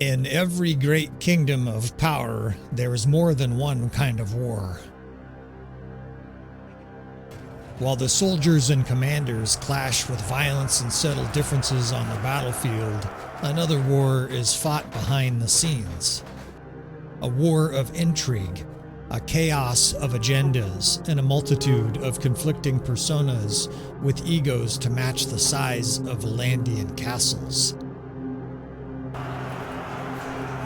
In every great kingdom of power, there is more than one kind of war. While the soldiers and commanders clash with violence and settle differences on the battlefield, another war is fought behind the scenes. A war of intrigue, a chaos of agendas, and a multitude of conflicting personas with egos to match the size of Vlandian castles.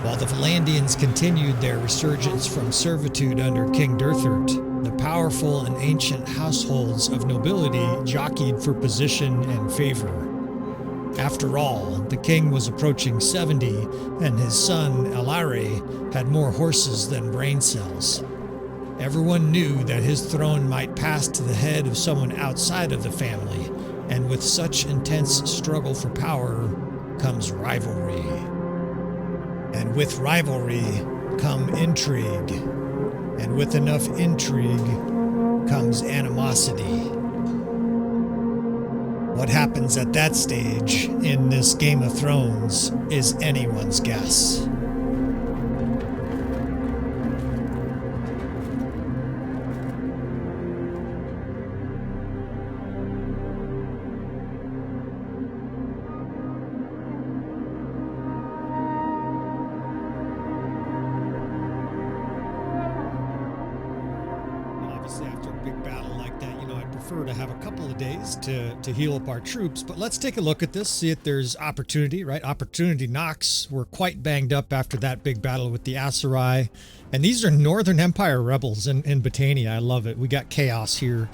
While the Vlandians continued their resurgence from servitude under King Durthert, the powerful and ancient households of nobility jockeyed for position and favor. After all, the king was approaching 70, and his son Aserai had more horses than brain cells. Everyone knew that his throne might pass to the head of someone outside of the family, and with such intense struggle for power comes rivalry. And with rivalry come intrigue, and with enough intrigue comes animosity. What happens at that stage in this Game of Thrones is anyone's guess. To have a couple of days to heal up our troops, but let's take a look at this, see if there's opportunity, right? Opportunity knocks. We're quite banged up after that big battle with the Aserai, and these are Northern Empire rebels in Battania. I love it. We got chaos here,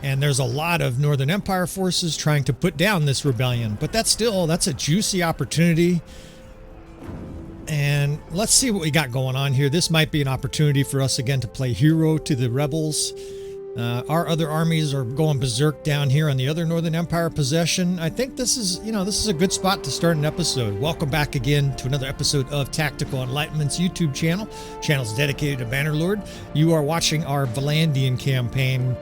and there's a lot of Northern Empire forces trying to put down this rebellion, but that's a juicy opportunity. And let's see what we got going on here. This might be an opportunity for us again to play hero to the rebels. Our other armies are going berserk down here on the other Northern Empire possession. I think this is a good spot to start an episode. Welcome back again to another episode of Tactical Enlightenment's YouTube channel. Channel's dedicated to Bannerlord. You are watching our Vlandian campaign,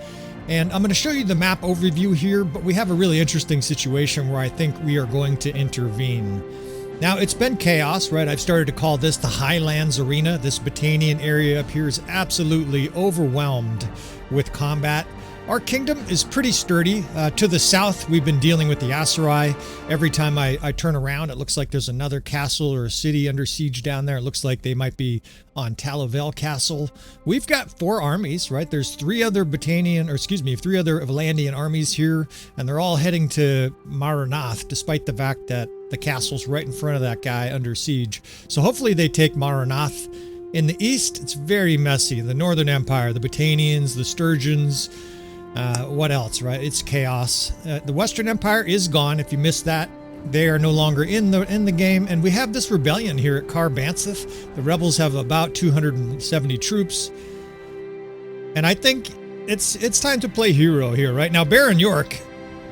and I'm going to show you the map overview here, but we have a really interesting situation where I think we are going to intervene. Now, it's been chaos, right? I've started to call this the Highlands Arena. This Battanian area up here is absolutely overwhelmed with combat. Our kingdom is pretty sturdy. To the south, we've been dealing with the Aserai. Every time I turn around, it looks like there's another castle or a city under siege down there. It looks like they might be on Talavel Castle. We've got 4 armies, right? There's 3 other Vlandian armies here, and they're all heading to Maranath, despite the fact that the castle's right in front of that guy under siege. So hopefully they take Maranath. In the east, it's very messy. The Northern Empire, the Battanians, the Sturgeons, what else, right? It's chaos. The Western Empire is gone. If you missed that, they are no longer in the game. And we have this rebellion here at Carbanith. The rebels have about 270 troops. And I think it's time to play hero here, right? Now, Baron York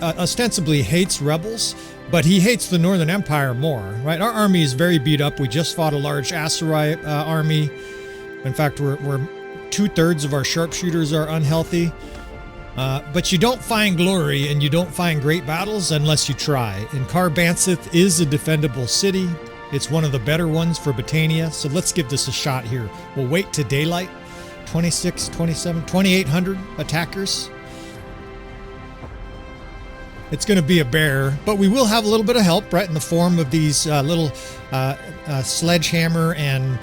ostensibly hates rebels, but he hates the Northern Empire more, right? Our army is very beat up. We just fought a large Aserai army. In fact, we're 2/3 of our sharpshooters are unhealthy. But you don't find glory and you don't find great battles unless you try. And Carbanith is a defendable city. It's one of the better ones for Battania. So let's give this a shot here. We'll wait to daylight. 26, 27, 2,800 attackers. It's going to be a bear, but we will have a little bit of help, right, in the form of these little sledgehammer and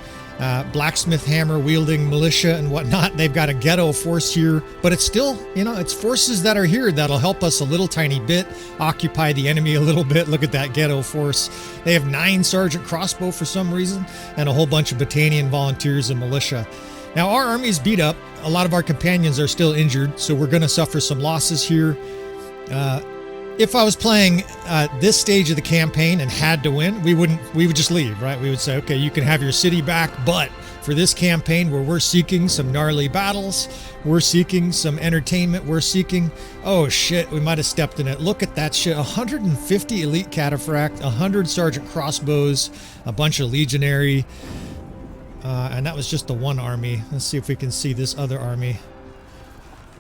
blacksmith hammer wielding militia and whatnot. They've got a ghetto force here, but it's still, it's forces that are here that'll help us a little tiny bit, occupy the enemy a little bit. Look at that ghetto force. They have 9 sergeant crossbow for some reason and a whole bunch of Battanian volunteers and militia. Now, our army's beat up. A lot of our companions are still injured, so we're going to suffer some losses here. If I was playing this stage of the campaign and had to win, we would just leave, right? We would say, okay, you can have your city back, but for this campaign where we're seeking some gnarly battles, we're seeking some entertainment, oh shit, we might have stepped in it. Look at that shit, 150 elite cataphract, 100 sergeant crossbows, a bunch of legionary, and that was just the one army. Let's see if we can see this other army.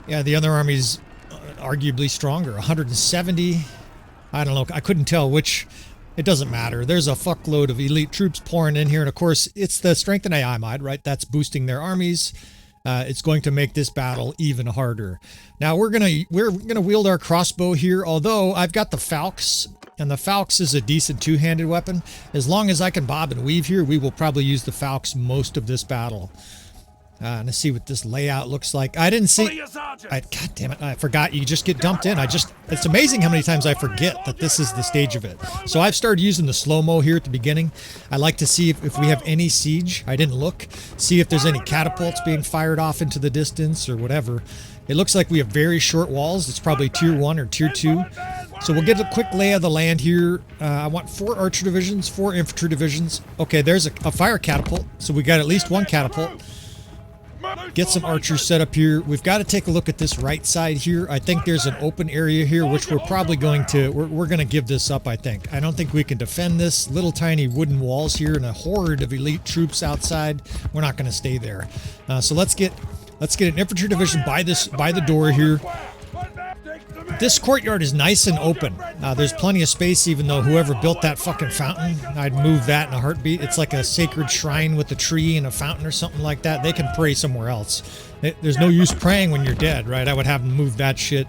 Yeah, the other army's arguably stronger, 170. I don't know. I couldn't tell which It doesn't matter. There's a fuckload of elite troops pouring in here, and of course, it's the StrengthenAI mod, right? That's boosting their armies. It's going to make this battle even harder. Now we're gonna wield our crossbow here, although I've got the Falx, and the Falx is a decent two-handed weapon. As long as I can bob and weave here, we will probably use the Falx most of this battle. Let's see what this layout looks like. I didn't see... God damn it, I forgot. You just get dumped in. It's amazing how many times I forget that this is the stage of it. So I've started using the slow-mo here at the beginning. I like to see if we have any siege. I didn't look. See if there's any catapults being fired off into the distance or whatever. It looks like we have very short walls. It's probably tier 1 or tier 2. So we'll get a quick lay of the land here. I want 4 archer divisions, 4 infantry divisions. Okay, there's a fire catapult. So we got at least 1 catapult. Get some archers set up here. We've got to take a look at this right side here. I think there's an open area here, which we're probably going to... We're going to give this up, I think. I don't think we can defend this. Little tiny wooden walls here and a horde of elite troops outside. We're not going to stay there. So let's get an infantry division by the door here. This courtyard is nice and open. There's plenty of space, even though whoever built that fucking fountain, I'd move that in a heartbeat. It's like a sacred shrine with a tree and a fountain or something like that. They can pray somewhere else. There's no use praying when you're dead, right? I would have them move that shit.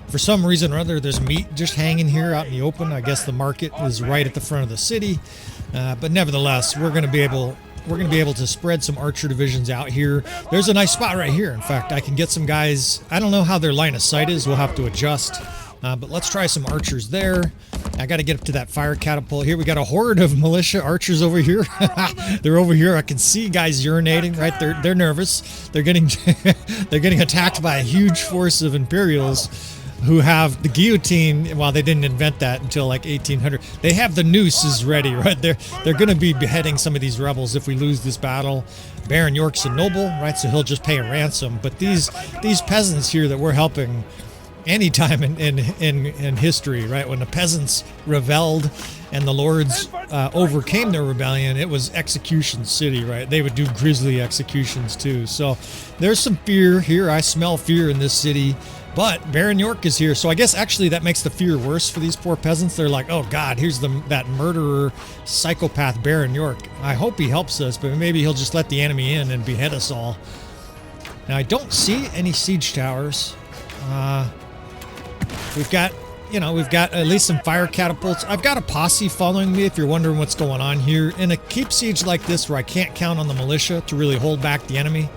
For some reason or other, there's meat just hanging here out in the open. I guess the market is right at the front of the city. But nevertheless, we're going to be able to spread some archer divisions out here. There's a nice spot right here. In fact, I can get some guys. I don't know how their line of sight is. We'll have to adjust. But let's try some archers there. I got to get up to that fire catapult here. We got a horde of militia archers over here. They're over here. I can see guys urinating, right? They're nervous. They're getting they're getting attacked by a huge force of Imperials who have the guillotine. Well, they didn't invent that until like 1800. They have the nooses ready, right? They're going to be beheading some of these rebels if we lose this battle. Baron York's a noble, right? So he'll just pay a ransom. But these peasants here that we're helping anytime in history, right? When the peasants rebelled and the lords overcame their rebellion, it was execution city, right? They would do grisly executions too. So there's some fear here. I smell fear in this city. But Baron York is here, so I guess actually that makes the fear worse for these poor peasants. They're like, oh God, here's that murderer, psychopath Baron York. I hope he helps us, but maybe he'll just let the enemy in and behead us all. Now I don't see any siege towers. We've got at least some fire catapults. I've got a posse following me if you're wondering what's going on here. In a keep siege like this where I can't count on the militia to really hold back the enemy,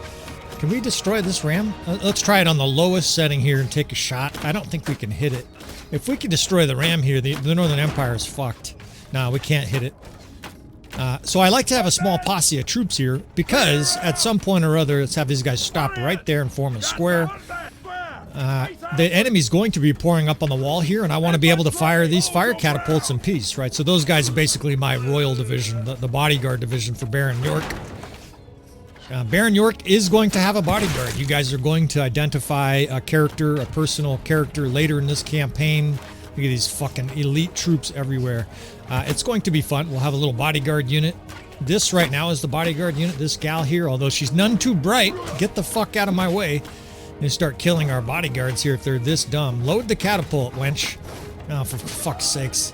can we destroy this ram? Let's try it on the lowest setting here and take a shot. I don't think we can hit it. If we can destroy the ram here, the Northern Empire is fucked. No, we can't hit it. So I like to have a small posse of troops here because at some point or other, let's have these guys stop right there and form a square. The enemy's going to be pouring up on the wall here, and I want to be able to fire these fire catapults in peace, right? So those guys are basically my royal division, the bodyguard division for Baron York. Baron York is going to have a bodyguard. You guys are going to identify a character, a personal character later in this campaign. Look at these fucking elite troops everywhere. It's going to be fun. We'll have a little bodyguard unit. This right now is the bodyguard unit. This gal here, although she's none too bright, get the fuck out of my way and start killing our bodyguards here if they're this dumb. Load the catapult, wench. Oh, for fuck's sakes.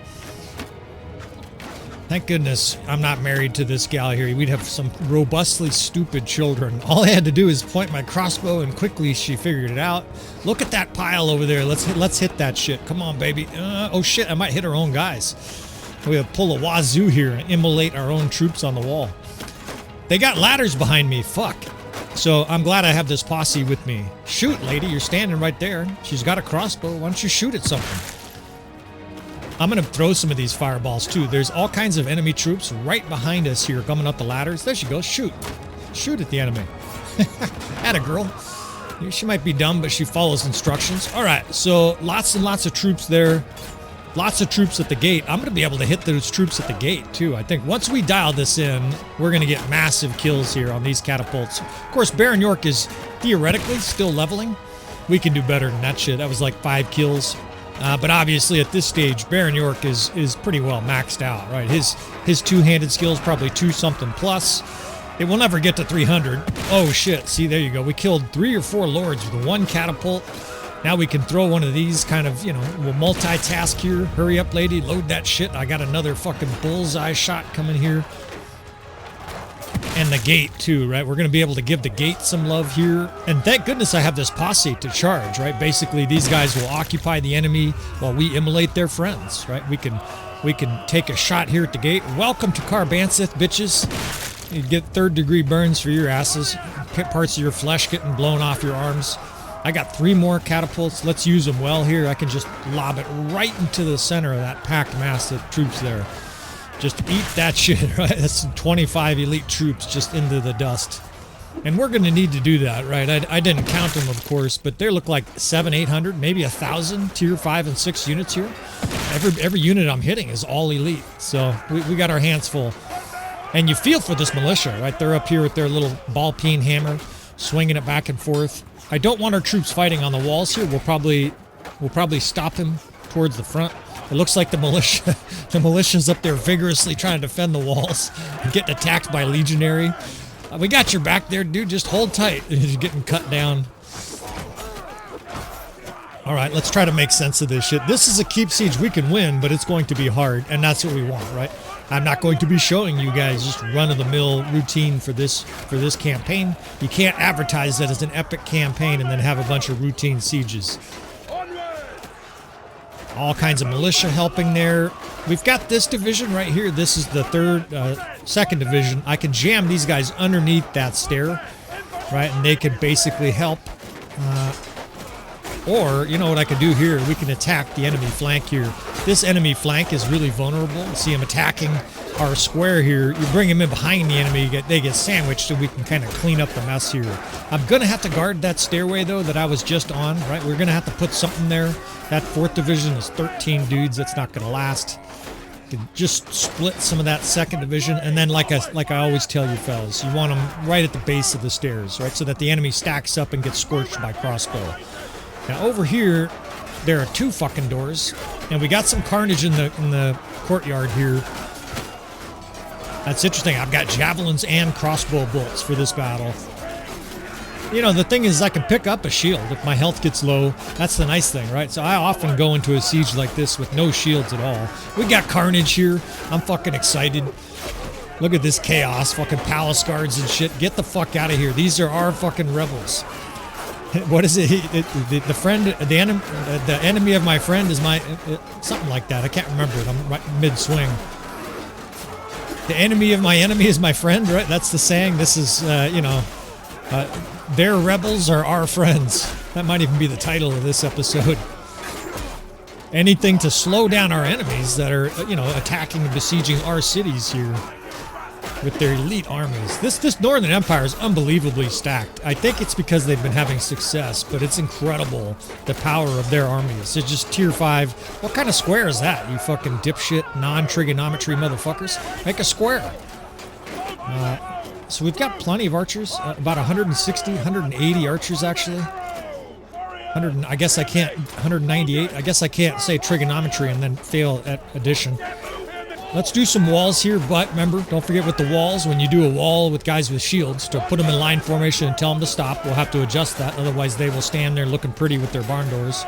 Thank goodness I'm not married to this gal here. We'd have some robustly stupid children. All I had to do is point my crossbow and quickly she figured it out. Look at that pile over there. Let's hit that shit. Come on, baby. Oh shit, I might hit our own guys. We have to pull a wazoo here and immolate our own troops on the wall. They got ladders behind me. Fuck. So I'm glad I have this posse with me. Shoot, lady. You're standing right there. She's got a crossbow. Why don't you shoot at something? I'm going to throw some of these fireballs, too. There's all kinds of enemy troops right behind us here coming up the ladders. There she goes. Shoot. Shoot at the enemy. Atta girl. She might be dumb, but she follows instructions. All right, so lots and lots of troops there. Lots of troops at the gate. I'm going to be able to hit those troops at the gate, too. I think once we dial this in, we're going to get massive kills here on these catapults. Of course, Baron York is theoretically still leveling. We can do better than that shit. That was like 5 kills. But obviously at this stage, Baron York is pretty well maxed out, right? His two-handed skills probably 2-something plus. It will never get to 300. Oh shit! See, there you go. We killed 3 or 4 lords with 1 catapult. Now we can throw one of these kind of, you know, we'll multitask here. Hurry up, lady, load that shit. I got another fucking bullseye shot coming here. And the gate too, right? We're going to be able to give the gate some love here. And thank goodness I have this posse to charge, right? Basically, these guys will occupy the enemy while we immolate their friends, right? We can take a shot here at the gate. Welcome to Carbanith, bitches. You get third-degree burns for your asses. Parts of your flesh getting blown off your arms. I got 3 more catapults. Let's use them well here. I can just lob it right into the center of that packed mass of troops there. Just eat that shit, right? That's 25 elite troops just into the dust. And we're going to need to do that, right? I didn't count them, of course, but they look like 700, 800, maybe 1,000 tier 5 and 6 units here. Every unit I'm hitting is all elite. So we got our hands full. And you feel for this militia, right? They're up here with their little ball-peen hammer, swinging it back and forth. I don't want our troops fighting on the walls here. We'll probably stop him towards the front. It looks like the militia's up there vigorously trying to defend the walls and getting attacked by legionary. We got your back there, dude. Just hold tight. You're getting cut down. All right, let's try to make sense of this shit. This is a keep siege we can win, but it's going to be hard, and that's what we want, right? I'm not going to be showing you guys just run-of-the-mill routine for this campaign. You can't advertise that as an epic campaign and then have a bunch of routine sieges. All kinds of militia helping there. We've got this division right here. This is the second division. I can jam these guys underneath that stair, right? And they can basically help. Or, you know what I could do here? We can attack the enemy flank here. This enemy flank is really vulnerable. See him attacking our square here. You bring him in behind the enemy, they get sandwiched, so we can kind of clean up the mess here. I'm going to have to guard that stairway, though, that I was just on, right? We're going to have to put something there. That 4th division is 13 dudes. That's not going to last. Can just split some of that 2nd division, and then like I always tell you fellas, you want them right at the base of the stairs, right? So that the enemy stacks up and gets scorched by crossbow. Now over here, there are 2 fucking doors, and we got some carnage in the courtyard here. That's interesting. I've got javelins and crossbow bolts for this battle. You know, the thing is I can pick up a shield if my health gets low. That's the nice thing, right? So I often go into a siege like this with no shields at all. We got carnage here. I'm fucking excited. Look at this chaos. Fucking palace guards and shit. Get the fuck out of here. These are our fucking rebels. What is it? The enemy of my friend is my... something like that. I can't remember it. I'm right mid-swing. The enemy of my enemy is my friend, right? That's the saying. This is, you know... their rebels are our friends. That might even be the title of this episode. Anything to slow down our enemies that are, you know, attacking and besieging our cities here with their elite armies. This Northern Empire is unbelievably stacked. I think it's because they've been having success, but it's incredible the power of their armies. It's just tier 5. What kind of square is that, you fucking dipshit non-trigonometry motherfuckers? Make a square. So we've got plenty of archers, about 160, 180 archers actually. 100, I guess I can't, 198. I guess I can't say trigonometry and then fail at addition. Let's do some walls here, but remember, don't forget with the walls, when you do a wall with guys with shields, to put them in line formation and tell them to stop. We'll have to adjust that, otherwise they will stand there looking pretty with their barn doors.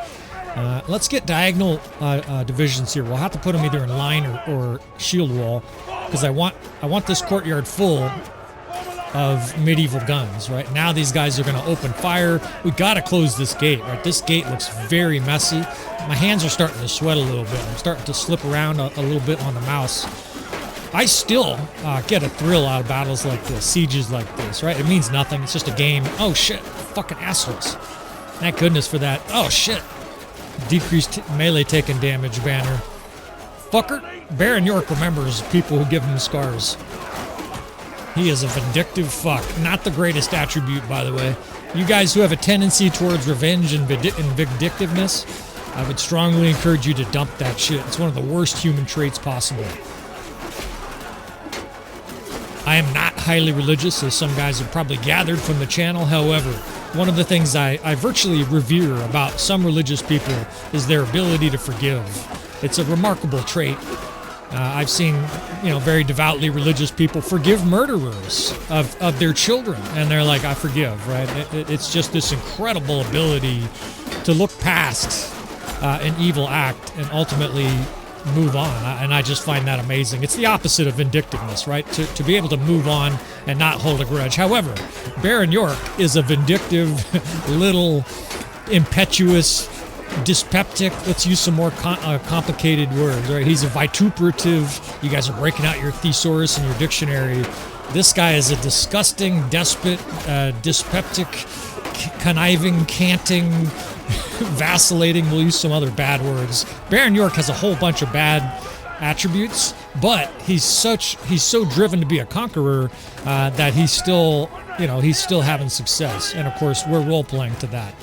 Let's get diagonal divisions here. We'll have to put them either in line or shield wall, because I want this courtyard full of medieval guns, right? Now these guys are going to open fire. We got to close this gate, right? This gate looks very messy. My hands are starting to sweat a little bit. I'm starting to slip around a little bit on the mouse. I still get a thrill out of battles like this, sieges like this, right? It means nothing. It's just a game. Oh, shit. Fucking assholes. Thank goodness for that. Oh, shit. Decreased melee taken damage banner. Fucker. Baron York remembers people who give him scars. He is a vindictive fuck. Not the greatest attribute, by the way. You guys who have a tendency towards revenge and vindictiveness, I would strongly encourage you to dump that shit. It's one of the worst human traits possible. I am not highly religious, as some guys have probably gathered from the channel. However, one of the things I virtually revere about some religious people is their ability to forgive. It's a remarkable trait. I've seen, you know, very devoutly religious people forgive murderers of their children, and they're like, I forgive, right? It's just this incredible ability to look past an evil act and ultimately move on. And I just find that amazing. It's the opposite of vindictiveness, right? To be able to move on and not hold a grudge. However, Baron York is a vindictive, little, impetuous, dyspeptic. Let's use some more complicated words, right? He's a vituperative. You guys are breaking out your thesaurus and your dictionary. This guy is a disgusting, despot, dyspeptic, conniving, canting, vacillating. We'll use some other bad words. Baron York has a whole bunch of bad attributes, but he's so driven to be a conqueror that he's still having success. And of course, we're role playing to that.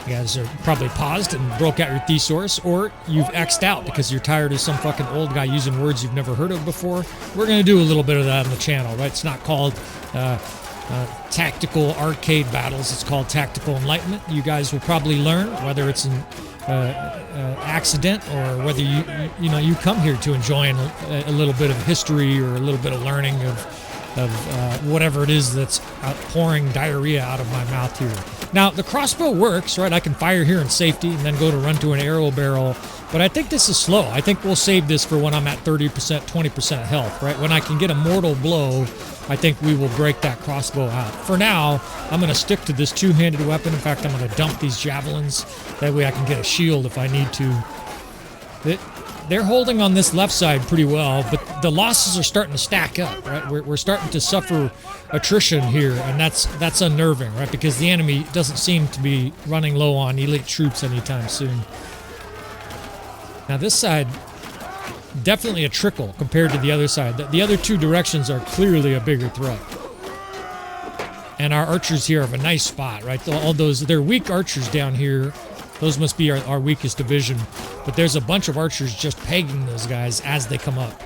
You guys are probably paused and broke out your thesaurus, or you've X'd out because you're tired of some fucking old guy using words you've never heard of before. We're going to do a little bit of that on the channel, right? It's not called tactical arcade battles. It's called tactical enlightenment. You guys will probably learn, whether it's an accident or whether you come here to enjoy a little bit of history or a little bit of learning of whatever it is that's pouring diarrhea out of my mouth here. Now, the crossbow works, right? I can fire here in safety and then go to run to an arrow barrel, but I think this is slow. I think we'll save this for when I'm at 30%, 20% health, right? When I can get a mortal blow, I think we will break that crossbow out. For now, I'm going to stick to this two-handed weapon. In fact, I'm going to dump these javelins. That way I can get a shield if I need to. They're holding on this left side pretty well, but the losses are starting to stack up, right? We're starting to suffer attrition here, and that's unnerving, right? Because the enemy doesn't seem to be running low on elite troops anytime soon. Now this side, definitely a trickle compared to the other side. The other two directions are clearly a bigger threat. And our archers here have a nice spot, right? All those, they're weak archers down here. Those must be our weakest division. But there's a bunch of archers just pegging those guys as they come up.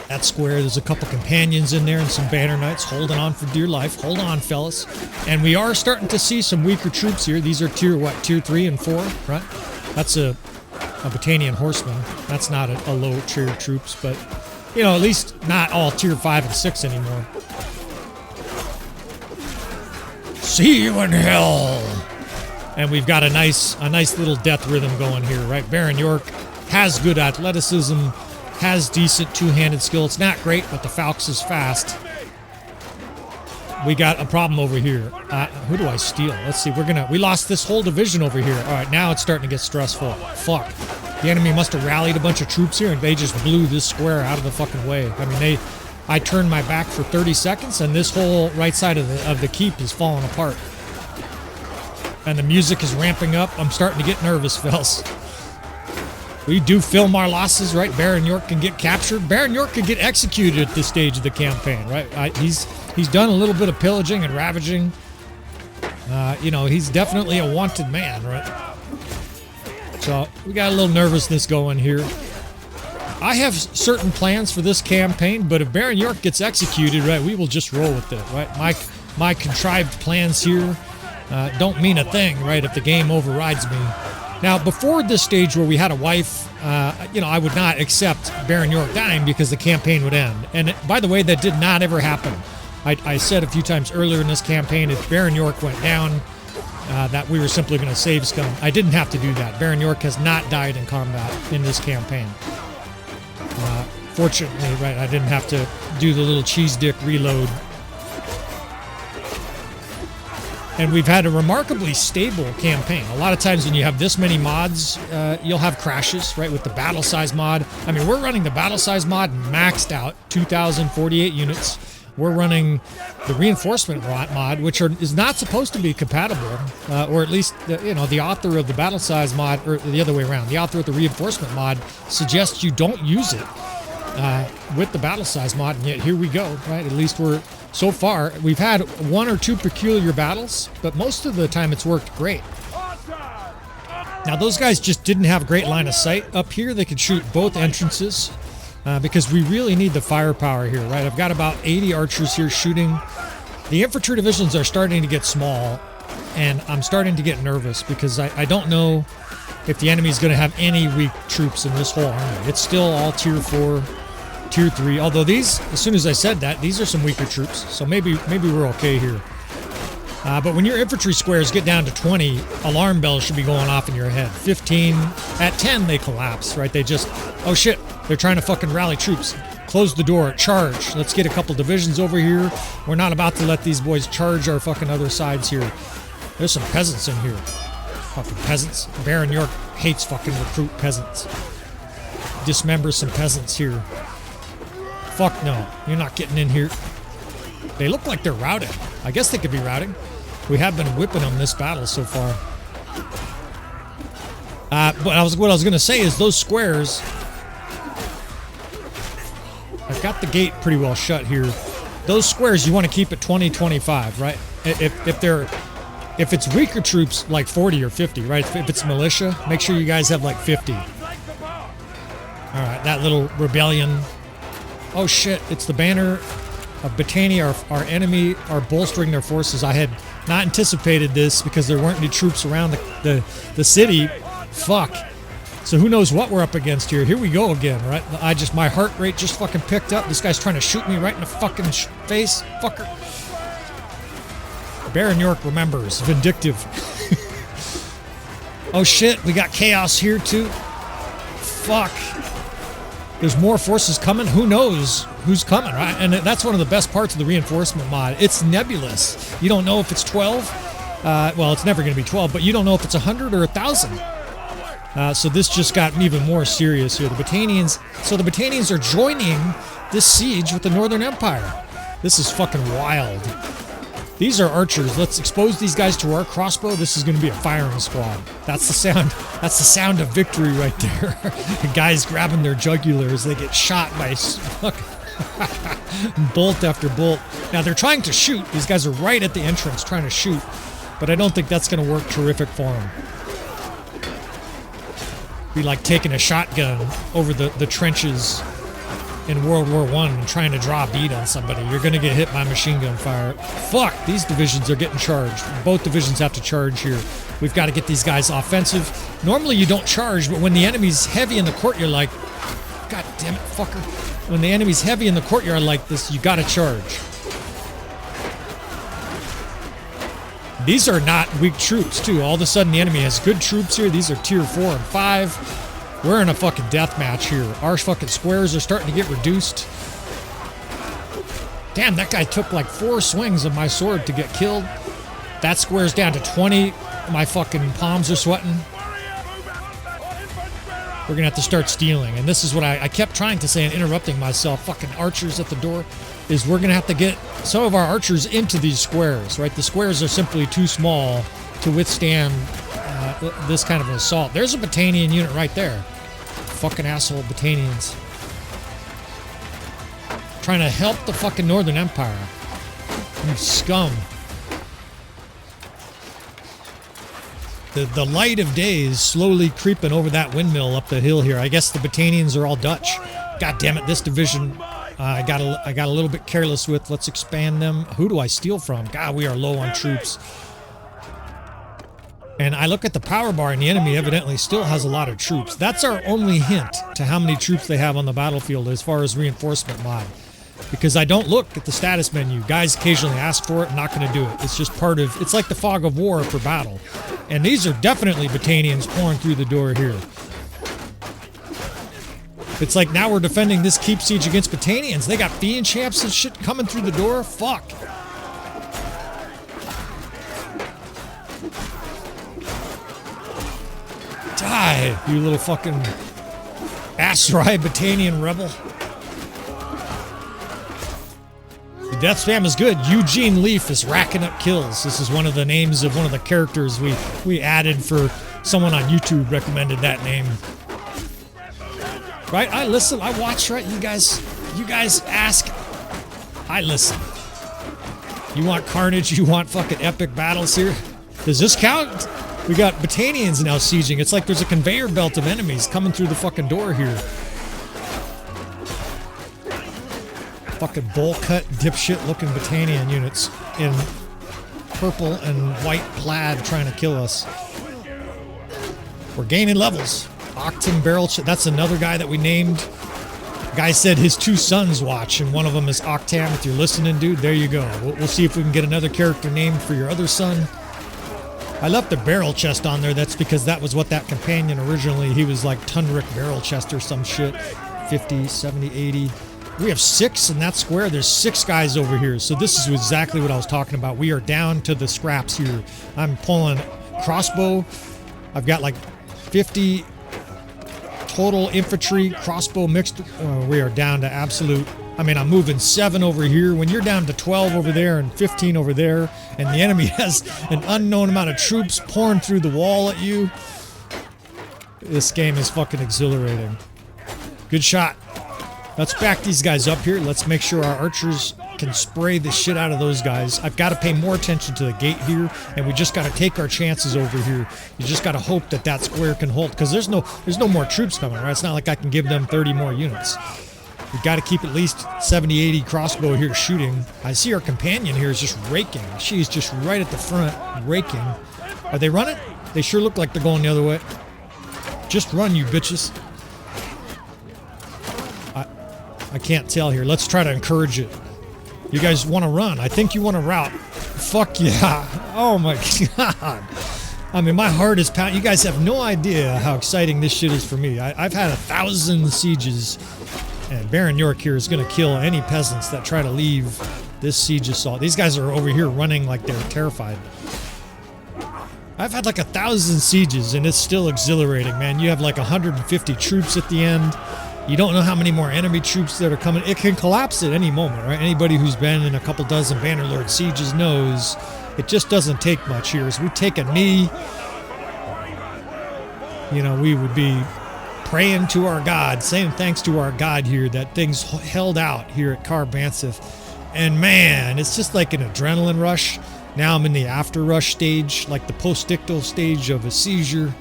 That square, there's a couple companions in there and some banner knights holding on for dear life. Hold on, fellas. And we are starting to see some weaker troops here. These are tier 3 and 4, right? That's a Battanian horseman. That's not a low tier troops, but, at least not all tier 5 and 6 anymore. See you in hell! And we've got a nice little death rhythm going here, right? Baron York has good athleticism, has decent two-handed skill. It's not great, but the Falx is fast. We got a problem over here. Who do I steal? Let's see. We lost this whole division over here. All right, now it's starting to get stressful. Fuck. The enemy must have rallied a bunch of troops here, and they just blew this square out of the fucking way. I mean, I turned my back for 30 seconds, and this whole right side of the keep is falling apart. And the music is ramping up. I'm starting to get nervous, fellas. We do film our losses, right? Baron York can get captured. Baron York could get executed at this stage of the campaign, right? He's done a little bit of pillaging and ravaging. He's definitely a wanted man, right? So we got a little nervousness going here. I have certain plans for this campaign, but if Baron York gets executed, right, we will just roll with it, right? My contrived plans here don't mean a thing, right, if the game overrides me. Now, before this stage where we had a wife, I would not accept Baron York dying because the campaign would end. And by the way, that did not ever happen. I said a few times earlier in this campaign, if Baron York went down, that we were simply going to save scum. I didn't have to do that. Baron York has not died in combat in this campaign. Fortunately, right, I didn't have to do the little cheese dick reload. And we've had a remarkably stable campaign. A lot of times when you have this many mods, you'll have crashes, right, with the Battlesize mod. I mean, we're running the Battlesize mod maxed out, 2,048 units. We're running the Reinforcement mod, which is not supposed to be compatible, or at least, the author of the Battlesize mod, or the other way around, the author of the Reinforcement mod suggests you don't use it with the Battlesize mod, and yet here we go, right? At least so far, we've had one or two peculiar battles, but most of the time it's worked great. Now, those guys just didn't have great line of sight. Up here, they could shoot both entrances because we really need the firepower here, right? I've got about 80 archers here shooting. The infantry divisions are starting to get small, and I'm starting to get nervous because I don't know if the enemy is going to have any weak troops in this whole army. It's still all tier 4, tier 3, although these, as soon as I said that, these are some weaker troops, so maybe we're okay here. But when your infantry squares get down to 20, alarm bells should be going off in your head. 15, at 10 they collapse, right? They just, oh shit, they're trying to fucking rally troops. Close the door, charge. Let's get a couple divisions over here. We're not about to let these boys charge our fucking other sides here. There's some peasants in here. Fucking peasants. Baron York hates fucking recruit peasants. Dismember some peasants here. Fuck no, you're not getting in here. They look like they're routing. I guess they could be routing. We have been whipping them this battle so far. But what I was going to say is those squares. I've got the gate pretty well shut here. Those squares you want to keep at 20, 25, right? If it's weaker troops, like 40 or 50, right? If it's militia, make sure you guys have like 50. All right, that little rebellion. Oh shit! It's the banner of Battania. Our enemy are bolstering their forces. I had not anticipated this because there weren't any troops around the city. Fuck. So who knows what we're up against here. Here we go again, right? My heart rate just fucking picked up. This guy's trying to shoot me right in the fucking face. Fucker. Baron York remembers. Vindictive. Oh shit, we got chaos here too. Fuck. There's more forces coming. Who knows who's coming, right? And that's one of the best parts of the reinforcement mod. It's nebulous. You don't know if it's 12. Well, it's never going to be 12, but you don't know if it's 100 or 1,000. So this just got even more serious here. The Battanians are joining this siege with the Northern Empire. This is fucking wild. These are archers. Let's expose these guys to our crossbow. This is going to be a firing squad. That's the sound. That's the sound of victory right there. The guys grabbing their jugulars. They get shot by bolt after bolt. Now they're trying to shoot. These guys are right at the entrance trying to shoot, but I don't think that's going to work terrific for them. Be like taking a shotgun over the trenches in World War I and trying to draw a bead on somebody. You're going to get hit by machine gun fire. Fuck, these divisions are getting charged. Both divisions have to charge here. We've got to get these guys offensive. Normally you don't charge, but when the enemy's heavy in the courtyard, like, god damn it, fucker. When the enemy's heavy in the courtyard like this, you got to charge. These are not weak troops, too. All of a sudden, the enemy has good troops here. These are tier 4 and 5. We're in a fucking death match here. Our fucking squares are starting to get reduced. Damn, that guy took like 4 swings of my sword to get killed. That square's down to 20. My fucking palms are sweating. We're gonna have to start stealing. And this is what I kept trying to say and interrupting myself. Fucking archers at the door. Is we're gonna have to get some of our archers into these squares, right? The squares are simply too small to withstand this kind of an assault. There's a Battanian unit right there. Fucking asshole Battanians. Trying to help the fucking Northern Empire. You scum. The light of day is slowly creeping over that windmill up the hill here. I guess the Battanians are all Dutch. God damn it, this division I got a little bit careless with. Let's expand them. Who do I steal from? God, we are low on troops. And I look at the power bar and the enemy evidently still has a lot of troops. That's our only hint to how many troops they have on the battlefield as far as reinforcement mod. Because I don't look at the status menu. Guys occasionally ask for it, I'm not going to do it. It's just part of, it's like the fog of war for battle. And these are definitely Battanians pouring through the door here. It's like now we're defending this keep siege against Battanians. They got fiend champs and shit coming through the door. Fuck. Die, you little fucking Aserai Battanian rebel. The death spam is good. Eugene Leaf is racking up kills. This is one of the names of one of the characters we added for someone on YouTube recommended that name. Right? I listen, I watch, right? You guys ask. I listen. You want carnage? You want fucking epic battles here? Does this count? We got Battanians now sieging. It's like there's a conveyor belt of enemies coming through the fucking door here. Fucking bowl cut, dipshit looking Battanian units in purple and white plaid trying to kill us. We're gaining levels. Octon barrel, that's another guy that we named. Guy said his 2 sons watch, and one of them is Octam. If you're listening, dude, there you go. We'll see if we can get another character named for your other son. I left the barrel chest on there. That's because that was what that companion originally, he was like Tundrick barrel chest or some shit. 50, 70, 80. We have 6 in that square. There's 6 guys over here. So this is exactly what I was talking about. We are down to the scraps here. I'm pulling crossbow. I've got like 50 total infantry, crossbow mixed. We are down to absolute. I mean, I'm moving 7 over here. When you're down to 12 over there and 15 over there, and the enemy has an unknown amount of troops pouring through the wall at you, this game is fucking exhilarating. Good shot. Let's back these guys up here. Let's make sure our archers can spray the shit out of those guys. I've got to pay more attention to the gate here, and we just got to take our chances over here. You just got to hope that that square can hold, because there's no more troops coming, right? It's not like I can give them 30 more units. We've got to keep at least 70, 80 crossbow here shooting. I see our companion here is just raking. She's just right at the front, raking. Are they running? They sure look like they're going the other way. Just run, you bitches. I can't tell here. Let's try to encourage it. You guys want to run. I think you want to rout. Fuck yeah. Oh my god. I mean, my heart is pounding. You guys have no idea how exciting this shit is for me. I've had 1,000 sieges, and Baron York here is going to kill any peasants that try to leave this siege assault. These guys are over here running like they're terrified. I've had like 1,000 sieges, and it's still exhilarating, man. You have like 150 troops at the end. You don't know how many more enemy troops that are coming. It can collapse at any moment, right? Anybody who's been in a couple dozen Bannerlord sieges knows it just doesn't take much here. As we take a knee, you know, we would be praying to our God, saying thanks to our God here that things held out here at Carbanith. And man, it's just like an adrenaline rush. Now I'm in the after rush stage, like the post-ictal stage of a seizure.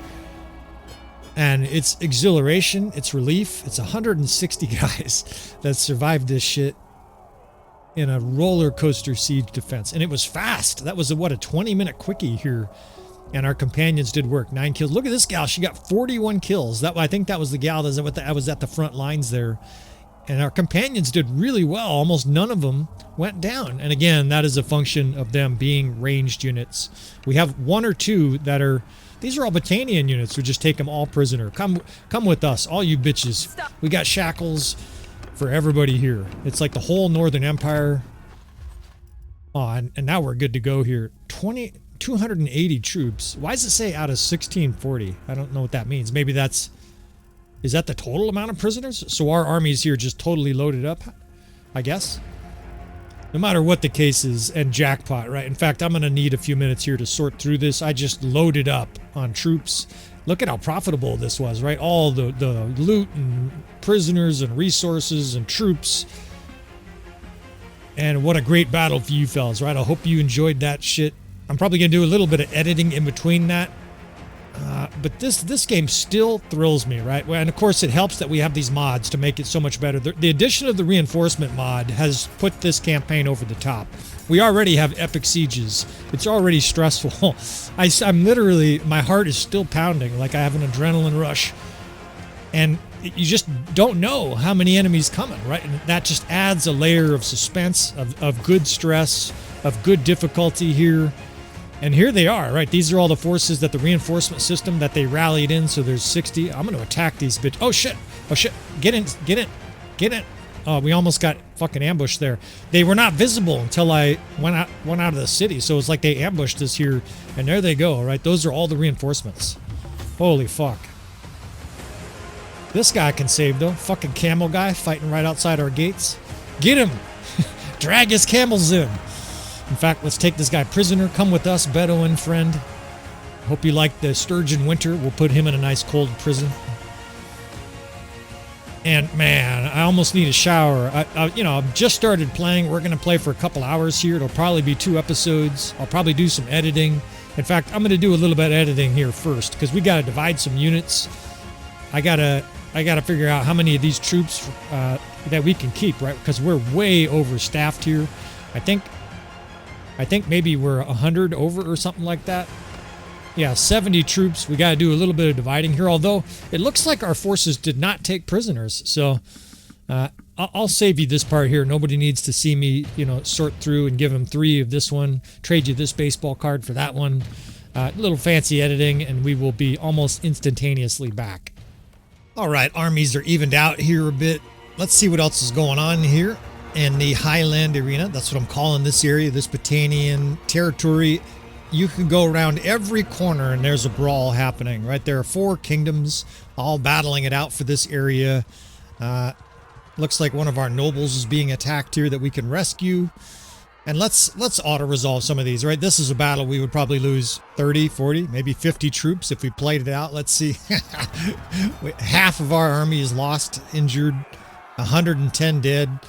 And it's exhilaration, it's relief. It's 160 guys that survived this shit in a roller coaster siege defense. And it was fast. That was a 20-minute quickie here. And our companions did work. 9 kills. Look at this gal. She got 41 kills. I think that was the gal that was at the front lines there. And our companions did really well. Almost none of them went down. And again, that is a function of them being ranged units. We have 1 or 2 that are... These are all Battanian units. We just take them all prisoner. Come with us, all you bitches. We got shackles for everybody here. It's like the whole Northern Empire. Oh, and now we're good to go here. 280 troops. Why does it say out of 1640? I don't know what that means. Maybe that's... Is that the total amount of prisoners? So our army's here just totally loaded up, I guess. No matter what the case is, and jackpot, right? In fact, I'm going to need a few minutes here to sort through this. I just loaded up on troops. Look at how profitable this was, right? All the loot and prisoners and resources and troops. And what a great battle for you fellas, right? I hope you enjoyed that shit. I'm probably going to do a little bit of editing in between that. But this game still thrills me, right? And of course it helps that we have these mods to make it so much better. The addition of the reinforcement mod has put this campaign over the top. We already have epic sieges. It's already stressful. I'm literally, my heart is still pounding like I have an adrenaline rush. And you just don't know how many enemies coming, right? And that just adds a layer of suspense, of good stress, of good difficulty here. And here they are, right? These are all the forces that the reinforcement system that they rallied in. So there's 60. I'm going to attack these bitch. Oh, shit. Oh, shit. Get in. Get in. Get in. Oh, we almost got fucking ambushed there. They were not visible until I went out of the city. So it's like they ambushed us here. And there they go, right? Those are all the reinforcements. Holy fuck. This guy can save, though. Fucking camel guy fighting right outside our gates. Get him. Drag his camels in. In fact, let's take this guy prisoner. Come with us, Bedouin friend. Hope you like the sturgeon winter. We'll put him in a nice cold prison. And man, I almost need a shower. I've just started playing. We're going to play for a couple hours here. It'll probably be 2 episodes. I'll probably do some editing. In fact, I'm going to do a little bit of editing here first because we got to divide some units. I gotta figure out how many of these troops that we can keep, right? Because we're way overstaffed here. I think maybe we're 100 over or something like that. Yeah, 70 troops. We got to do a little bit of dividing here, although it looks like our forces did not take prisoners. So I'll save you this part here. Nobody needs to see me, sort through and give them 3 of this one. Trade you this baseball card for that one. Little fancy editing, and we will be almost instantaneously back. All right, armies are evened out here a bit. Let's see what else is going on here in the Highland Arena. That's what I'm calling this area, this Battanian territory. You can go around every corner and there's a brawl happening, right? There are 4 kingdoms all battling it out for this area. Looks like one of our nobles is being attacked here that we can rescue. And let's auto-resolve some of these, right? This is a battle we would probably lose 30, 40, maybe 50 troops if we played it out. Let's see. Half of our army is lost, injured, 110 dead.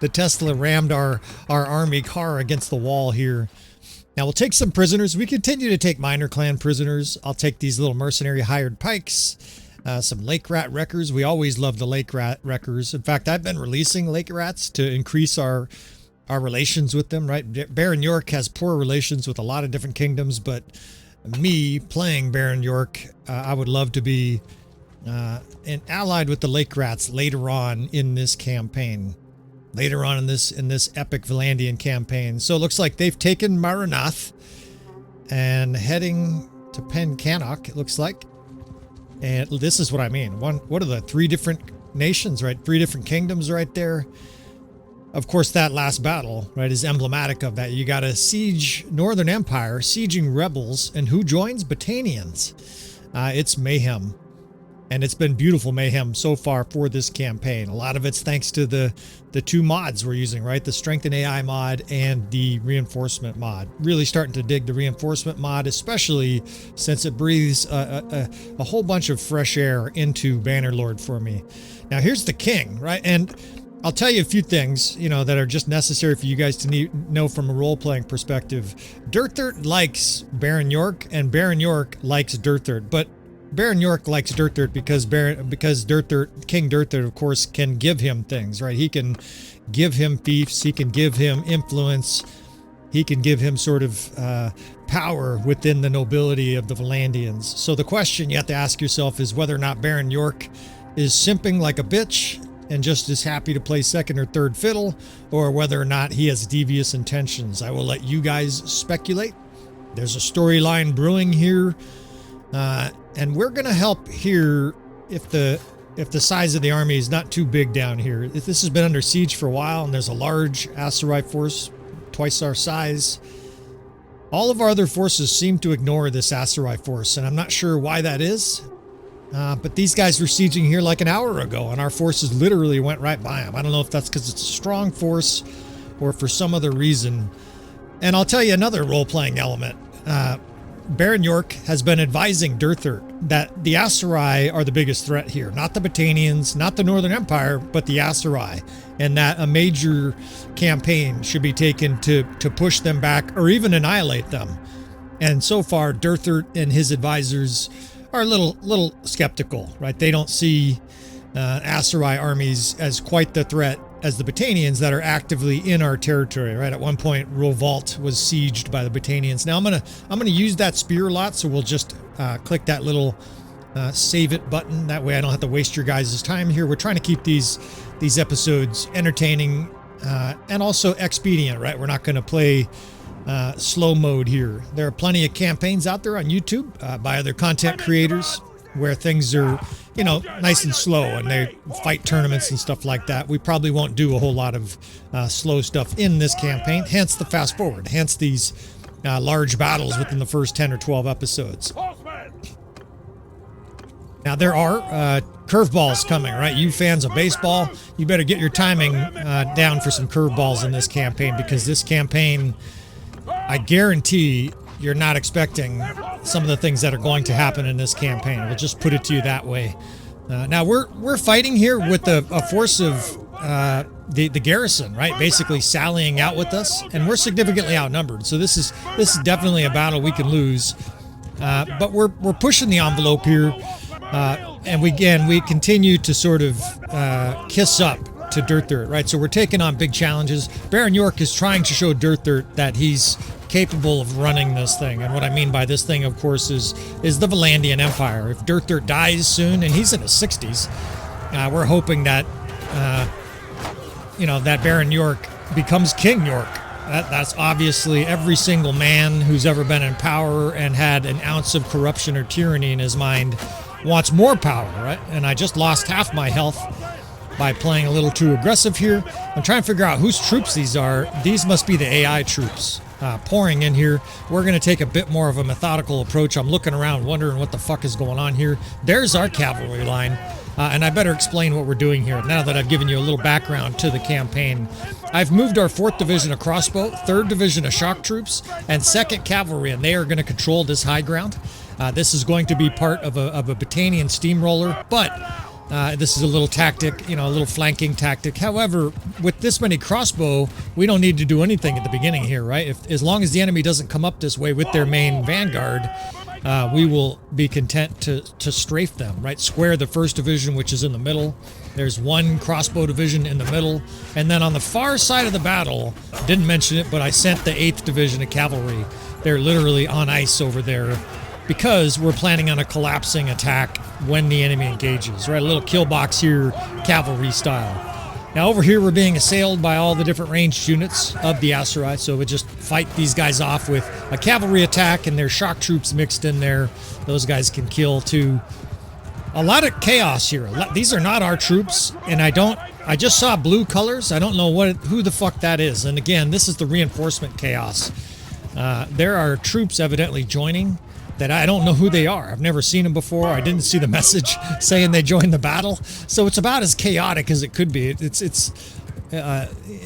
The Tesla rammed our army car against the wall here. Now we'll take some prisoners. We continue to take minor clan prisoners. I'll take these little mercenary hired pikes. Some lake rat wreckers. We always love the lake rat wreckers. In fact, I've been releasing lake rats to increase our relations with them, right? Baron York has poor relations with a lot of different kingdoms, but me playing Baron York, I would love to be allied with the lake rats later on in this campaign. Later on in this epic Vlandian campaign. So it looks like they've taken Maranath and heading to Pencannock, it looks like. And this is what I mean. What are the 3 different nations, right? 3 different kingdoms right there. Of course, that last battle, right, is emblematic of that. You got a siege Northern Empire, sieging rebels, and who joins? Battanians. It's mayhem. And it's been beautiful mayhem so far for this campaign. A lot of it's thanks to the 2 mods we're using, right? The StrengthenAI mod and the reinforcement mod. Really starting to dig the reinforcement mod, especially since it breathes a whole bunch of fresh air into Bannerlord for me. Now here's the king, right? And I'll tell you a few things, that are just necessary for you guys to know from a role-playing perspective. Durthert likes Baron York, and Baron York likes Durthert, but Baron York likes Durthert because King Durthert, of course, can give him things, right? He can give him fiefs, he can give him influence, he can give him sort of power within the nobility of the Vlandians. So the question you have to ask yourself is whether or not Baron York is simping like a bitch and just is happy to play 2nd or 3rd fiddle, or whether or not he has devious intentions. I will let you guys speculate. There's a storyline brewing here. And we're going to help here if the size of the army is not too big down here. If this has been under siege for a while and there's a large Aserai force, twice our size, all of our other forces seem to ignore this Aserai force, and I'm not sure why that is. But these guys were sieging here like an hour ago, and our forces literally went right by them. I don't know if that's because it's a strong force or for some other reason. And I'll tell you another role-playing element. Baron York has been advising Durthert that the Aserai are the biggest threat here. Not the Battanians, not the Northern Empire, but the Aserai. And that a major campaign should be taken to push them back or even annihilate them. And so far, Durthert and his advisors are a little skeptical, right? They don't see Aserai armies as quite the threat as the Battanians that are actively in our territory, right? At one point, Rovalt was sieged by the Battanians. Now I'm gonna use that spear a lot, so we'll just click that little save it button. That way I don't have to waste your guys' time here. We're trying to keep these episodes entertaining and also expedient, right? We're not gonna play slow mode here. There are plenty of campaigns out there on YouTube by other content creators where things are, nice and slow, and they fight tournaments and stuff like that. We probably won't do a whole lot of slow stuff in this campaign, hence the fast forward, hence these large battles within the first 10 or 12 episodes. Now there are curveballs coming, right? You fans of baseball, you better get your timing down for some curveballs in this campaign, because this campaign, I guarantee you're not expecting some of the things that are going to happen in this campaign. We'll just put it to you that way. Now we're fighting here with a force of the garrison, right? Basically sallying out with us, and we're significantly outnumbered. So this is definitely a battle we can lose. But we're pushing the envelope here, and we continue to sort of kiss up to Durthert, right? So we're taking on big challenges. Baron York is trying to show Durthert that he's capable of running this thing. And what I mean by this thing, of course, is the Vlandian Empire. If Durthert dies soon, and he's in his 60s, We're hoping that, that Baron York becomes King York. That's obviously every single man who's ever been in power and had an ounce of corruption or tyranny in his mind wants more power, right? And I just lost half my health by playing a little too aggressive here. I'm trying to figure out whose troops these are. These must be the AI troops pouring in here. We're going to take a bit more of a methodical approach. I'm looking around wondering what the fuck is going on here. There's our cavalry line. And I better explain what we're doing here now that I've given you a little background to the campaign. I've moved our 4th Division of Crossbow, 3rd Division of Shock Troops, and 2nd Cavalry, and they are going to control this high ground. This is going to be part of a Battanian steamroller, but this is a little tactic, a little flanking tactic. However, with this many crossbow, we don't need to do anything at the beginning here, right? As long as the enemy doesn't come up this way with their main vanguard, we will be content to strafe them, right? Square the 1st Division, which is in the middle. There's 1 crossbow division in the middle. And then on the far side of the battle, didn't mention it, but I sent the 8th Division of Cavalry. They're literally on ice over there because we're planning on a collapsing attack when the enemy engages, right? A little kill box here, cavalry style. Now over here, we're being assailed by all the different ranged units of the Aserai, so we just fight these guys off with a cavalry attack and their shock troops mixed in there. Those guys can kill too. A lot of chaos here. These are not our troops, and I just saw blue colors. I don't know who the fuck that is. And again, this is the reinforcement chaos. There are troops evidently joining that I don't know who they are. I've never seen them before. I didn't see the message saying they joined the battle. So it's about as chaotic as it could be. It's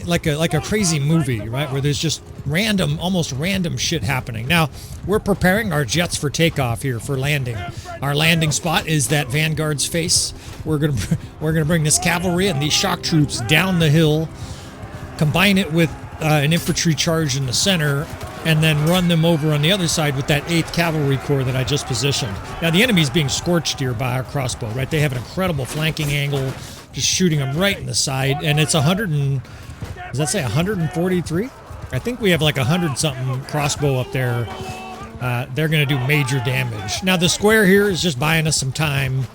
like a crazy movie, right? Where there's just almost random shit happening. Now, we're preparing our jets for takeoff here, for landing. Our landing spot is that vanguard's face. We're gonna bring this cavalry and these shock troops down the hill, combine it with an infantry charge in the center, and then run them over on the other side with that 8th Cavalry Corps that I just positioned. Now, the enemy's being scorched here by our crossbow, right? They have an incredible flanking angle, just shooting them right in the side, and it's 143? I think we have like 100-something crossbow up there. They're going to do major damage. Now, the square here is just buying us some time.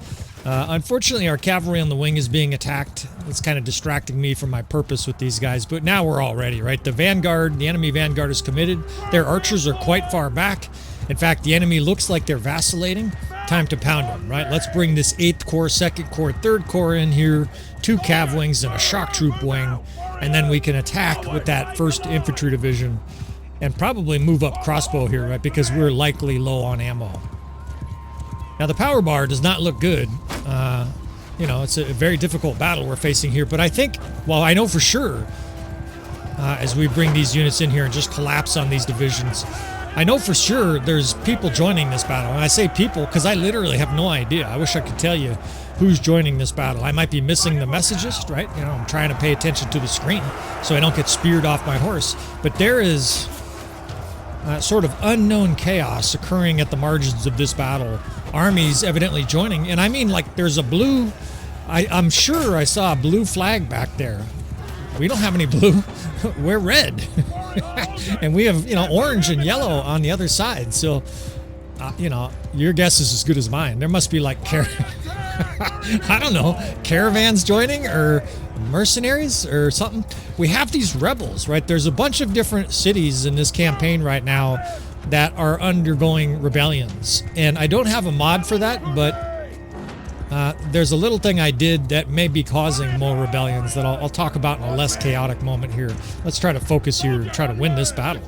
Unfortunately, our cavalry on the wing is being attacked. It's kind of distracting me from my purpose with these guys, but now we're all ready, right? The enemy vanguard is committed. Their archers are quite far back. In fact, the enemy looks like they're vacillating. Time to pound them, right? Let's bring this 8th Corps, 2nd Corps, 3rd Corps in here, 2 cav wings and a shock troop wing, and then we can attack with that 1st Infantry Division and probably move up crossbow here, right? Because we're likely low on ammo. Now, the power bar does not look good. It's a very difficult battle we're facing here, but I think, well, I know for sure, as we bring these units in here and just collapse on these divisions, I know for sure there's people joining this battle. And I say people because I literally have no idea. I wish I could tell you who's joining this battle. I might be missing the messages, right? I'm trying to pay attention to the screen so I don't get speared off my horse. But there is sort of unknown chaos occurring at the margins of this battle. Armies evidently joining, and I mean, like, there's a blue, I'm sure I saw a blue flag back there. We don't have any blue. We're red. And we have, orange and yellow on the other side. So, your guess is as good as mine. There must be like, I don't know, caravans joining or mercenaries or something. We have these rebels, right? There's a bunch of different cities in this campaign right now that are undergoing rebellions. And I don't have a mod for that, but there's a little thing I did that may be causing more rebellions that I'll talk about in a less chaotic moment here. Let's try to focus here and try to win this battle.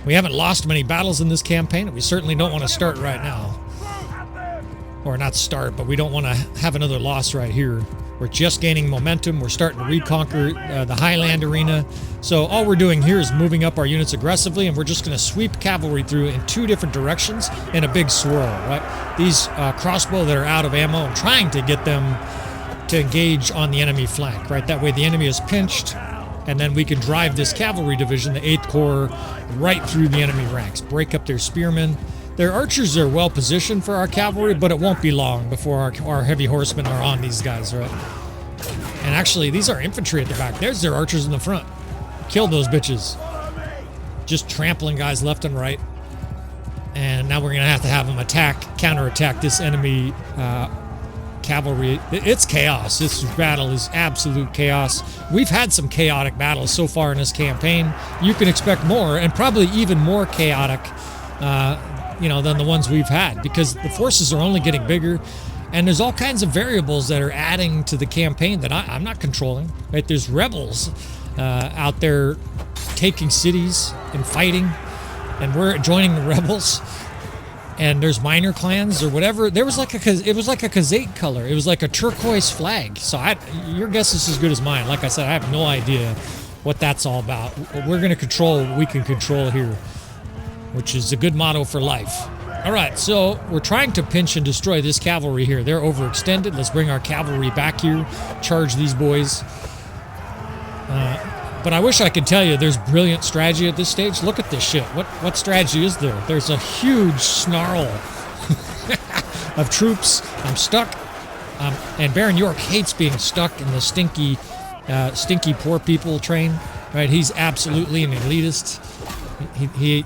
We haven't lost many battles in this campaign, and we certainly don't want to start right now. Or not start, but we don't want to have another loss right here. We're just gaining momentum. We're starting to reconquer the Highland arena. So all we're doing here is moving up our units aggressively, and we're just going to sweep cavalry through in 2 different directions in a big swirl, right? These crossbow that are out of ammo, I'm trying to get them to engage on the enemy flank, right? That way the enemy is pinched, and then we can drive this cavalry division, the 8th Corps, right through the enemy ranks, break up their spearmen. Their archers are well positioned for our cavalry, but it won't be long before our heavy horsemen are on these guys, right? And actually, these are infantry at the back. There's their archers in the front. Kill those bitches. Just trampling guys left and right. And now we're going to have them counterattack this enemy cavalry. It's chaos. This battle is absolute chaos. We've had some chaotic battles so far in this campaign. You can expect more, and probably even more chaotic, than the ones we've had, because the forces are only getting bigger, and there's all kinds of variables that are adding to the campaign that I'm not controlling. Right? There's rebels out there taking cities and fighting, and we're joining the rebels. And there's minor clans or whatever. It was like a Kazate color. It was like a turquoise flag. So your guess is as good as mine. Like I said, I have no idea what that's all about. We're going to control what we can control here, which is a good motto for life. All right, so we're trying to pinch and destroy this cavalry here. They're overextended. Let's bring our cavalry back here, charge these boys. But I wish I could tell you there's brilliant strategy at this stage. Look at this shit. What strategy is there? There's a huge snarl of troops. I'm stuck. And Baron York hates being stuck in the stinky poor people train. Right? He's absolutely an elitist. He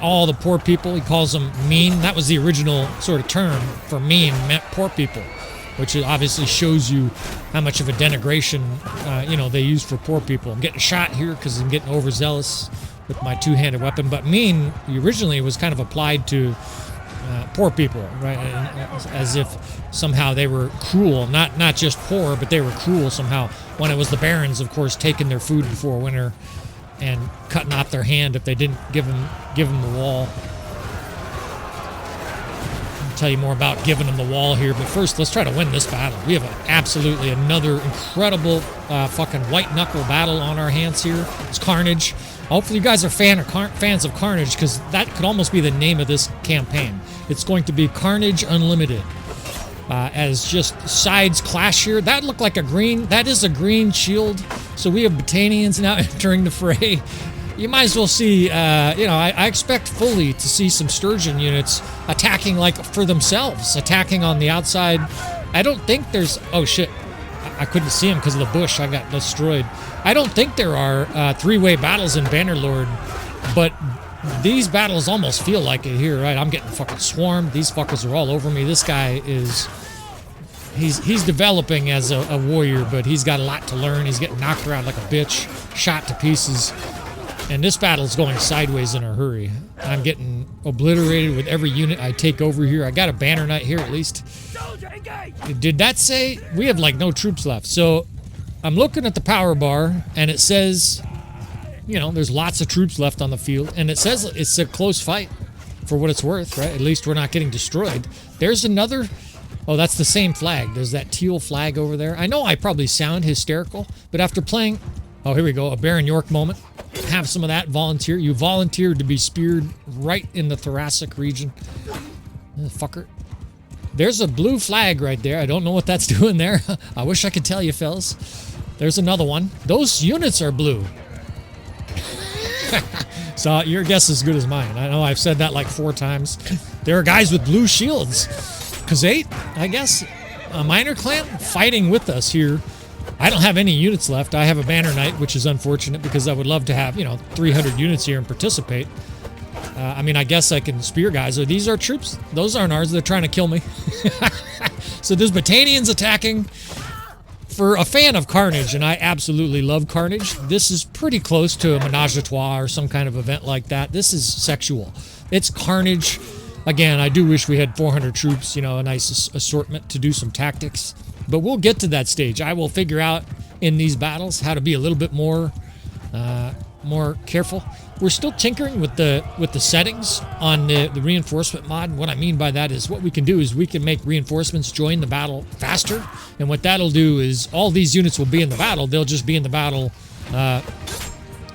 all the poor people, he calls them mean. That was the original sort of term for mean, meant poor people, which obviously shows you how much of a denigration, they use for poor people. I'm getting shot here because I'm getting overzealous with my two-handed weapon. But mean originally was kind of applied to poor people, right? As if somehow they were cruel, not just poor, but they were cruel somehow. When it was the barons, of course, taking their food before winter and cutting off their hand if they didn't give them the wall. Tell you more about giving them the wall here, but first let's try to win this battle. We have absolutely another incredible fucking white knuckle battle on our hands here. It's Carnage. Hopefully you guys are fans of Carnage, because that could almost be the name of this campaign. It's going to be Carnage Unlimited. As just sides clash here. That looked like that is a green shield. So we have Battanians now entering the fray. You might as well see, I expect fully to see some Sturgeon units attacking for themselves, attacking on the outside. I don't think there's, oh shit, I couldn't see him because of the bush. I got destroyed. I don't think there are three-way battles in Bannerlord, but these battles almost feel like it here, right? I'm getting fucking swarmed. These fuckers are all over me. This guy he's developing as a warrior, but he's got a lot to learn. He's getting knocked around like a bitch, shot to pieces. And this battle's going sideways in a hurry. I'm getting obliterated with every unit I take over here. I got a banner knight here at least. Did that say? We have no troops left. So I'm looking at the power bar and it says, there's lots of troops left on the field. And it says it's a close fight for what it's worth, right? At least we're not getting destroyed. There's another. Oh, that's the same flag. There's that teal flag over there. I know I probably sound hysterical, but after playing... Oh, here we go. A Baron York moment. Have some of that. Volunteer. You volunteered to be speared right in the thoracic region. Fucker. There's a blue flag right there. I don't know what that's doing there. I wish I could tell you, fellas. There's another one. Those units are blue. So your guess is as good as mine. I know I've said that 4 times. There are guys with blue shields. Kazate, I guess. A minor clan fighting with us here. I don't have any units left. I have a banner knight, which is unfortunate because I would love to have, 300 units here and participate. I guess I can spear guys. Are these our troops? Those aren't ours. They're trying to kill me. So there's Battanians attacking. For a fan of Carnage, and I absolutely love Carnage, this is pretty close to a menage a trois or some kind of event like that. This is sexual. It's Carnage. Again, I do wish we had 400 troops, a nice assortment to do some tactics. But we'll get to that stage. I will figure out in these battles how to be a little bit more careful. We're still tinkering with the settings on the reinforcement mod. What I mean by that is what we can do is we can make reinforcements join the battle faster. And what that'll do is all these units will be in the battle. They'll just be in the battle, I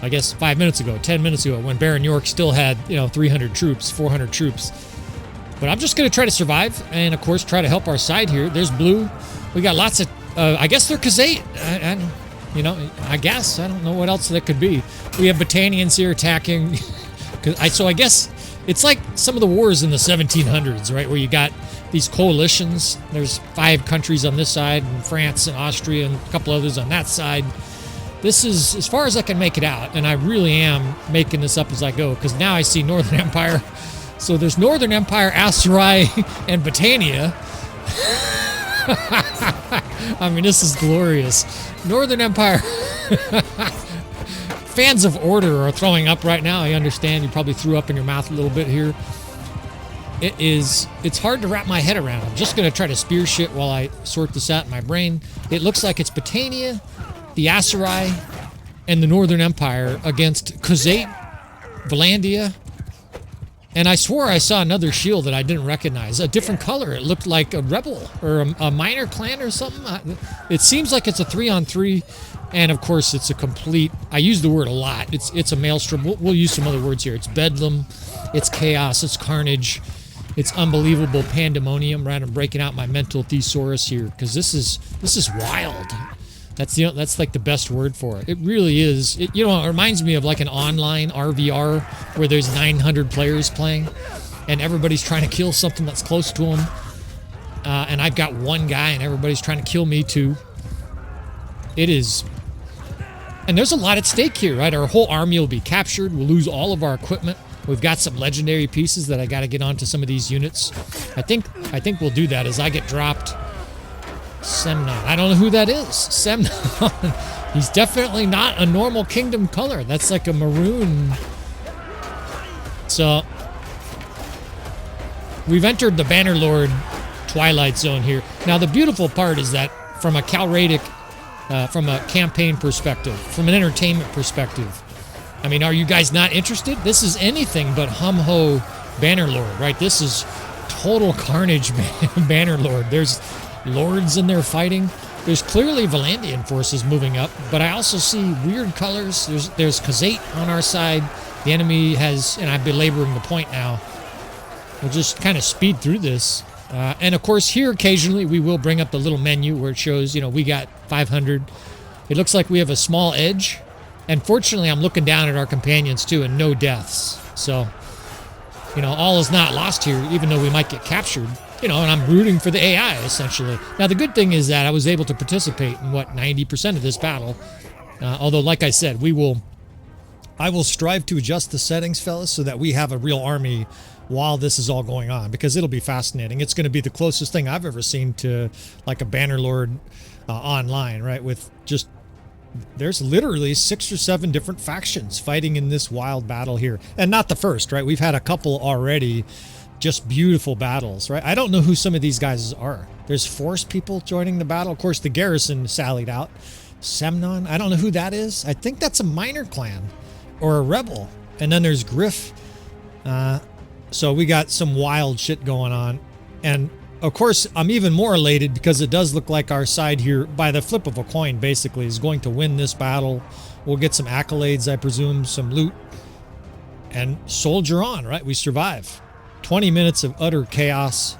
guess 5 minutes ago, 10 minutes ago, when Baron York still had, 300 troops, 400 troops. But I'm just going to try to survive and, of course, try to help our side here. There's blue. We got lots of, I guess they're Kazate. I guess. I don't know what else that could be. We have Battanians here attacking. So I guess it's like some of the wars in the 1700s, right? Where you got these coalitions. There's 5 countries on this side, and France and Austria and a couple others on that side. This is as far as I can make it out, and I really am making this up as I go, because now I see Northern Empire. So there's Northern Empire, Aserai, and Battania. I mean, this is glorious. Northern Empire. Fans of order are throwing up right now. I understand you probably threw up in your mouth a little bit here. It's hard to wrap my head around. I'm just going to try to spear shit while I sort this out in my brain. It looks like it's Britannia, the Aserai, and the Northern Empire against XII, Vlandia. And I swore I saw another shield that I didn't recognize. A different color. It looked like a rebel or a minor clan or something. It seems like it's a 3-on-3. And of course, it's a complete, I use the word a lot. It's a maelstrom. We'll use some other words here. It's bedlam. It's chaos. It's carnage. It's unbelievable pandemonium, right? I'm breaking out my mental thesaurus here because this is wild. That's like the best word for it. It really is. It reminds me of like an online RVR where there's 900 players playing and everybody's trying to kill something that's close to them. And I've got one guy and everybody's trying to kill me too. It is. And there's a lot at stake here, right? Our whole army will be captured. We'll lose all of our equipment. We've got some legendary pieces that I got to get onto some of these units. I think we'll do that as I get dropped. Semnon. I don't know who that is. Semnon. He's definitely not a normal kingdom color. That's like a maroon. So we've entered the Bannerlord Twilight Zone here. Now the beautiful part is that from a Calradic, from a campaign perspective, from an entertainment perspective, I mean, are you guys not interested? This is anything but hum-ho Bannerlord, right? This is total carnage Bannerlord. There's lords in there fighting. There's clearly Vlandian forces moving up, but I also see weird colors. There's XII on our side. The enemy has, and I'm belaboring the point now. We'll just kind of speed through this. And of course, here occasionally we will bring up the little menu where it shows, we got 500. It looks like we have a small edge. And fortunately, I'm looking down at our companions too, and no deaths. So, all is not lost here, even though we might get captured. And I'm rooting for the AI, essentially. Now, the good thing is that I was able to participate in, 90% of this battle. Although, like I said, I will strive to adjust the settings, fellas, so that we have a real army while this is all going on, because it'll be fascinating. It's going to be the closest thing I've ever seen to, like, a Bannerlord online, right? With just... There's literally 6 or 7 different factions fighting in this wild battle here. And not the first, right? We've had a couple already, just beautiful battles, right? I don't know who some of these guys are. There's Force people joining the battle. Of course, the garrison sallied out. Semnon, I don't know who that is. I think that's a minor clan or a rebel. And then there's Griff. So we got some wild shit going on. And of course, I'm even more elated because it does look like our side here, by the flip of a coin, basically, is going to win this battle. We'll get some accolades, I presume, some loot, and soldier on, right? We survive. 20 minutes of utter chaos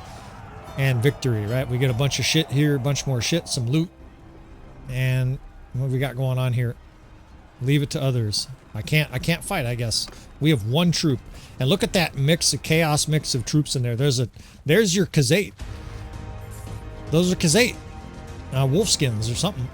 and victory, right? We get a bunch of shit here, a bunch more shit, some loot. And what we got going on here? Leave it to others. I can't fight, I guess. We have one troop. And look at that chaos mix of troops in there. There's your XII. Those are XII. Wolfskins or something.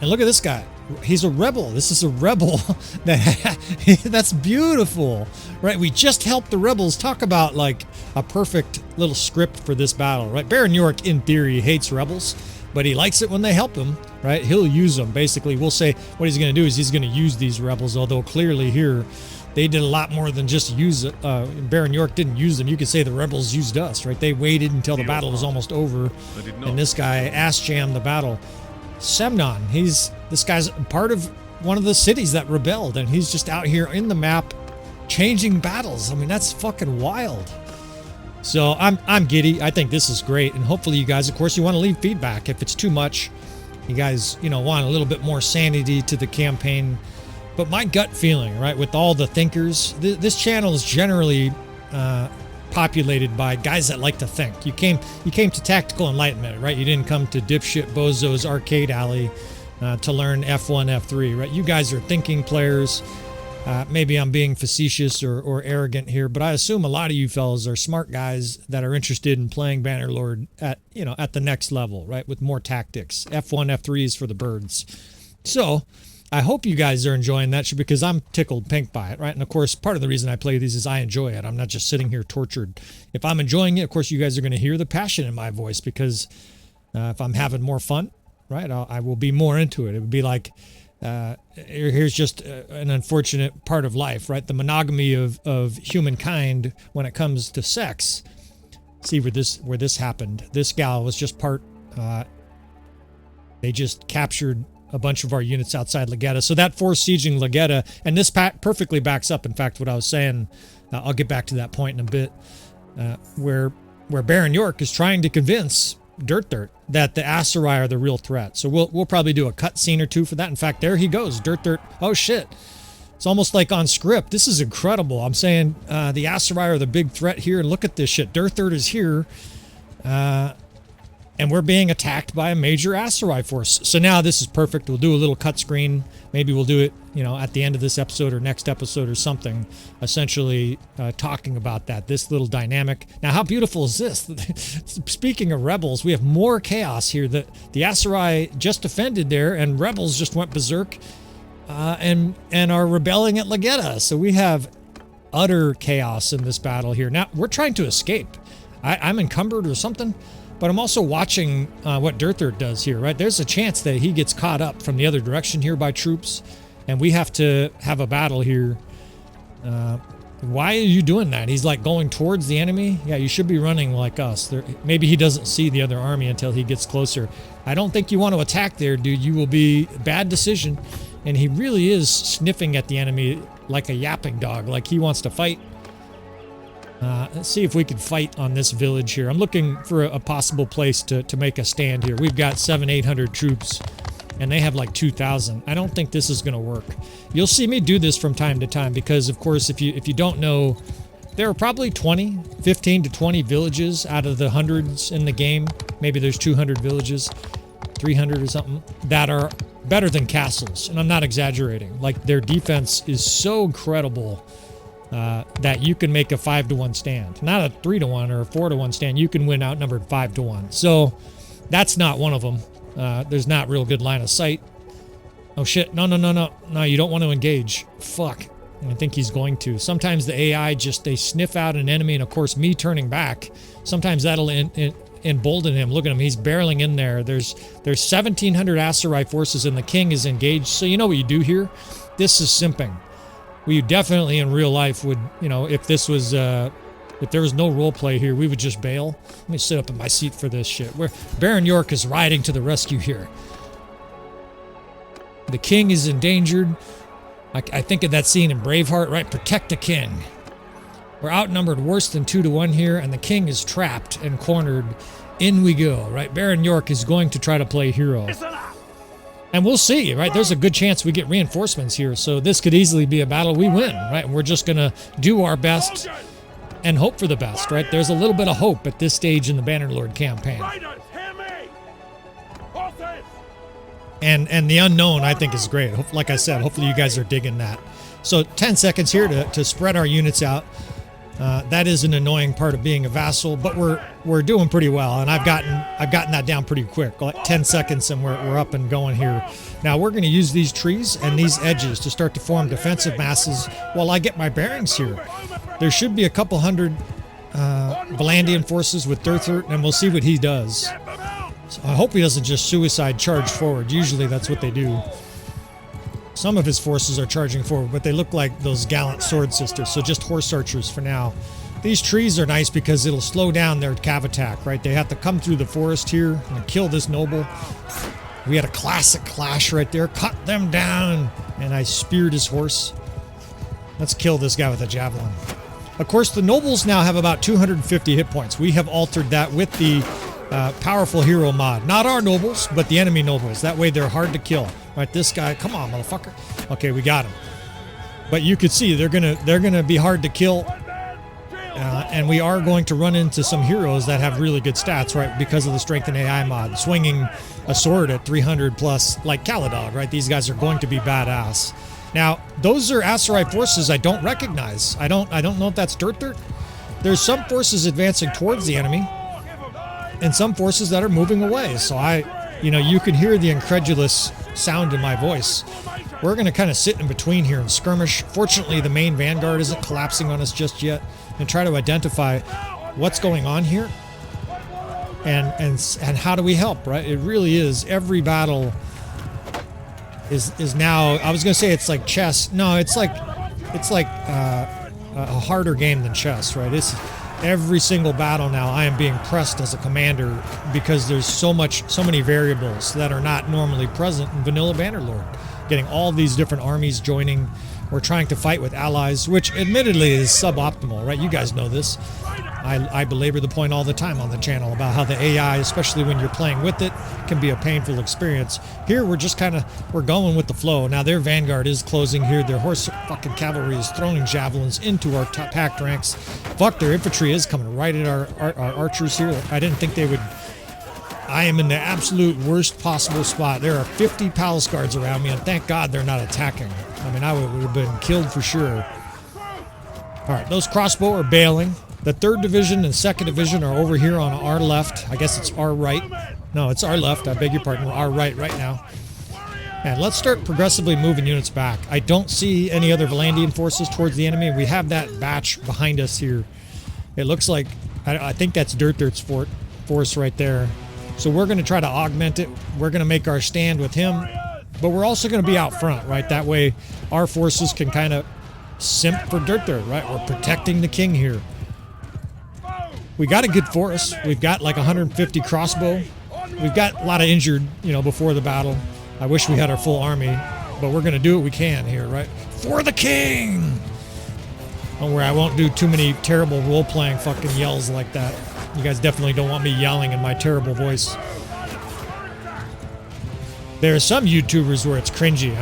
And look at this guy. He's a rebel. This is a rebel. That's beautiful. Right? We just helped the rebels. Talk about like a perfect little script for this battle. Right? Baron York, in theory, hates rebels, but he likes it when they help him. Right? He'll use them. Basically, we'll say what he's going to do is he's going to use these rebels, although clearly here they did a lot more than just use it. Baron York didn't use them. You could say the rebels used us, right? They waited until the battle was almost over, and this guy ass-jammed the battle. Semnon, this guy's part of one of the cities that rebelled, and he's just out here in the map changing battles. I mean, that's fucking wild. So I'm giddy. I think this is great, and hopefully you guys, of course, you want to leave feedback. If it's too much, you guys, want a little bit more sanity to the campaign. But my gut feeling, right, with all the thinkers, this channel is generally populated by guys that like to think. You came to Tactical Enlightenment, right? You didn't come to dipshit Bozo's arcade alley to learn F1, F3, right? You guys are thinking players. Maybe I'm being facetious or arrogant here, but I assume a lot of you fellas are smart guys that are interested in playing Bannerlord at the next level, right? With more tactics. F1, F3 is for the birds. So I hope you guys are enjoying that shit because I'm tickled pink by it, right? And of course, part of the reason I play these is I enjoy it. I'm not just sitting here tortured. If I'm enjoying it, of course, you guys are going to hear the passion in my voice because If I'm having more fun, right, I will be more into it. It would be like, here's just an unfortunate part of life, right? The monogamy of humankind when it comes to sex. See where this happened. This gal was just part. They just captured a bunch of our units outside Legetta. So that forced sieging Legetta, and this perfectly backs up, in fact, what I was saying. I'll get back to that point in a bit, where Baron York is trying to convince Dirt that the Aserai are the real threat. So we'll probably do a cut scene or two for that. In fact, there he goes, Dirt. Oh shit. It's almost like on script. This is incredible. I'm saying the Aserai are the big threat here, and look at this shit. Dirt is here. And we're being attacked by a major Aserai force. So now this is perfect. We'll do a little cut screen. Maybe we'll do it, at the end of this episode or next episode or something, essentially talking about that, this little dynamic. Now, how beautiful is this? Speaking of rebels, we have more chaos here. The Aserai just defended there, and rebels just went berserk and are rebelling at Legetta. So we have utter chaos in this battle here. Now, we're trying to escape. I'm encumbered or something. But I'm also watching what Dirt does here, right? There's a chance that he gets caught up from the other direction here by troops, and we have to have a battle here. Why are you doing that? He's like going towards the enemy? Yeah, you should be running like us. Maybe he doesn't see the other army until he gets closer. I don't think you want to attack there, dude. You will be bad decision. And he really is sniffing at the enemy like a yapping dog, like he wants to fight. Let's see if we can fight on this village here. I'm looking for a possible place to make a stand here. We've got 700-800 troops, and they have like 2,000. I don't think this is going to work. You'll see me do this from time to time because, of course, if you don't know, there are probably 15 to 20 villages out of the hundreds in the game. Maybe there's 200 villages, 300 or something, that are better than castles. And I'm not exaggerating. Like, their defense is so incredible that you can make a 5-to-1 stand. Not a 3-to-1 or a 4-to-1 stand. You can win outnumbered 5-to-1. So that's not one of them. There's not real good line of sight. Oh shit. No, you don't want to engage. Fuck. I think he's going to. Sometimes the AI they sniff out an enemy, and of course me turning back, sometimes that'll embolden him. Look at him. He's barreling in there. There's 1,700 Aserai forces, and the king is engaged. So you know what you do here? This is simping. We definitely in real life would, if this was, if there was no role play here, we would just bail. Let me sit up in my seat for this shit. Baron York is riding to the rescue here. The king is endangered. I think of that scene in Braveheart, right? Protect the king. We're outnumbered worse than 2-to-1 here, and the king is trapped and cornered. In we go, right? Baron York is going to try to play hero. And we'll see, right? There's a good chance we get reinforcements here, so this could easily be a battle we win, right? And we're just going to do our best and hope for the best, right? There's a little bit of hope at this stage in the Bannerlord campaign. And the unknown, I think, is great. Like I said, hopefully you guys are digging that. So 10 seconds here to spread our units out. That is an annoying part of being a vassal, but we're doing pretty well, and I've gotten that down pretty quick. Like 10 seconds, and we're up and going here. Now we're going to use these trees and these edges to start to form defensive masses while I get my bearings here. There should be a couple hundred Vlandian forces with Dirthert, and we'll see what he does. So I hope he doesn't just suicide charge forward. Usually that's what they do. Some of his forces are charging forward, but they look like those gallant sword sisters, so just horse archers for now. These trees are nice because it'll slow down their cav attack, right? They have to come through the forest here and kill this noble. We had a classic clash right there. Cut them down! And I speared his horse. Let's kill this guy with a javelin. Of course, the nobles now have about 250 hit points. We have altered that with the powerful hero mod. Not our nobles, but the enemy nobles. That way they're hard to kill. Right, this guy, come on, motherfucker. Okay, we got him. But you could see they're gonna be hard to kill, and we are going to run into some heroes that have really good stats, right? Because of the StrengthenAI mod, swinging a sword at 300 plus, like Caladog, right? These guys are going to be badass. Now, those are Aserai forces I don't recognize. I don't know if that's Dirt. There's some forces advancing towards the enemy, and some forces that are moving away. So you can hear the incredulous sound in my voice. We're going to kind of sit in between here and skirmish. Fortunately, the main vanguard isn't collapsing on us just yet, and try to identify what's going on here. and how do we help, right? It really is. Every battle is now, I was gonna say it's like chess. No, it's like a harder game than chess, right? It's every single battle now I am being pressed as a commander because there's so many variables that are not normally present in vanilla Bannerlord. Getting all these different armies joining. We're trying to fight with allies, which admittedly is suboptimal, right? You guys know this. I belabor the point all the time on the channel about how the AI, especially when you're playing with it, can be a painful experience. Here, we're just we're going with the flow. Now, their vanguard is closing here. Their horse fucking cavalry is throwing javelins into our packed ranks. Fuck, their infantry is coming right at our archers here. I didn't think they would... I am in the absolute worst possible spot. There are 50 palace guards around me, and thank God they're not attacking. I mean, I would have been killed for sure. All right, those crossbow are bailing. The 3rd Division and 2nd Division are over here on our left. I guess it's our right. No, it's our left. I beg your pardon. We're our right now. And let's start progressively moving units back. I don't see any other Vlandian forces towards the enemy. We have that batch behind us here. It looks like, I think that's Dirth's force right there. So we're going to try to augment it. We're going to make our stand with him. But we're also going to be out front, right? That way our forces can kind of simp for Dirth, right? We're protecting the king here. We got a good force. We've got like 150 crossbow. We've got a lot of injured, before the battle. I wish we had our full army, but we're going to do what we can here, right? For the king! Don't worry, I won't do too many terrible role-playing fucking yells like that. You guys definitely don't want me yelling in my terrible voice. There are some YouTubers where it's cringy.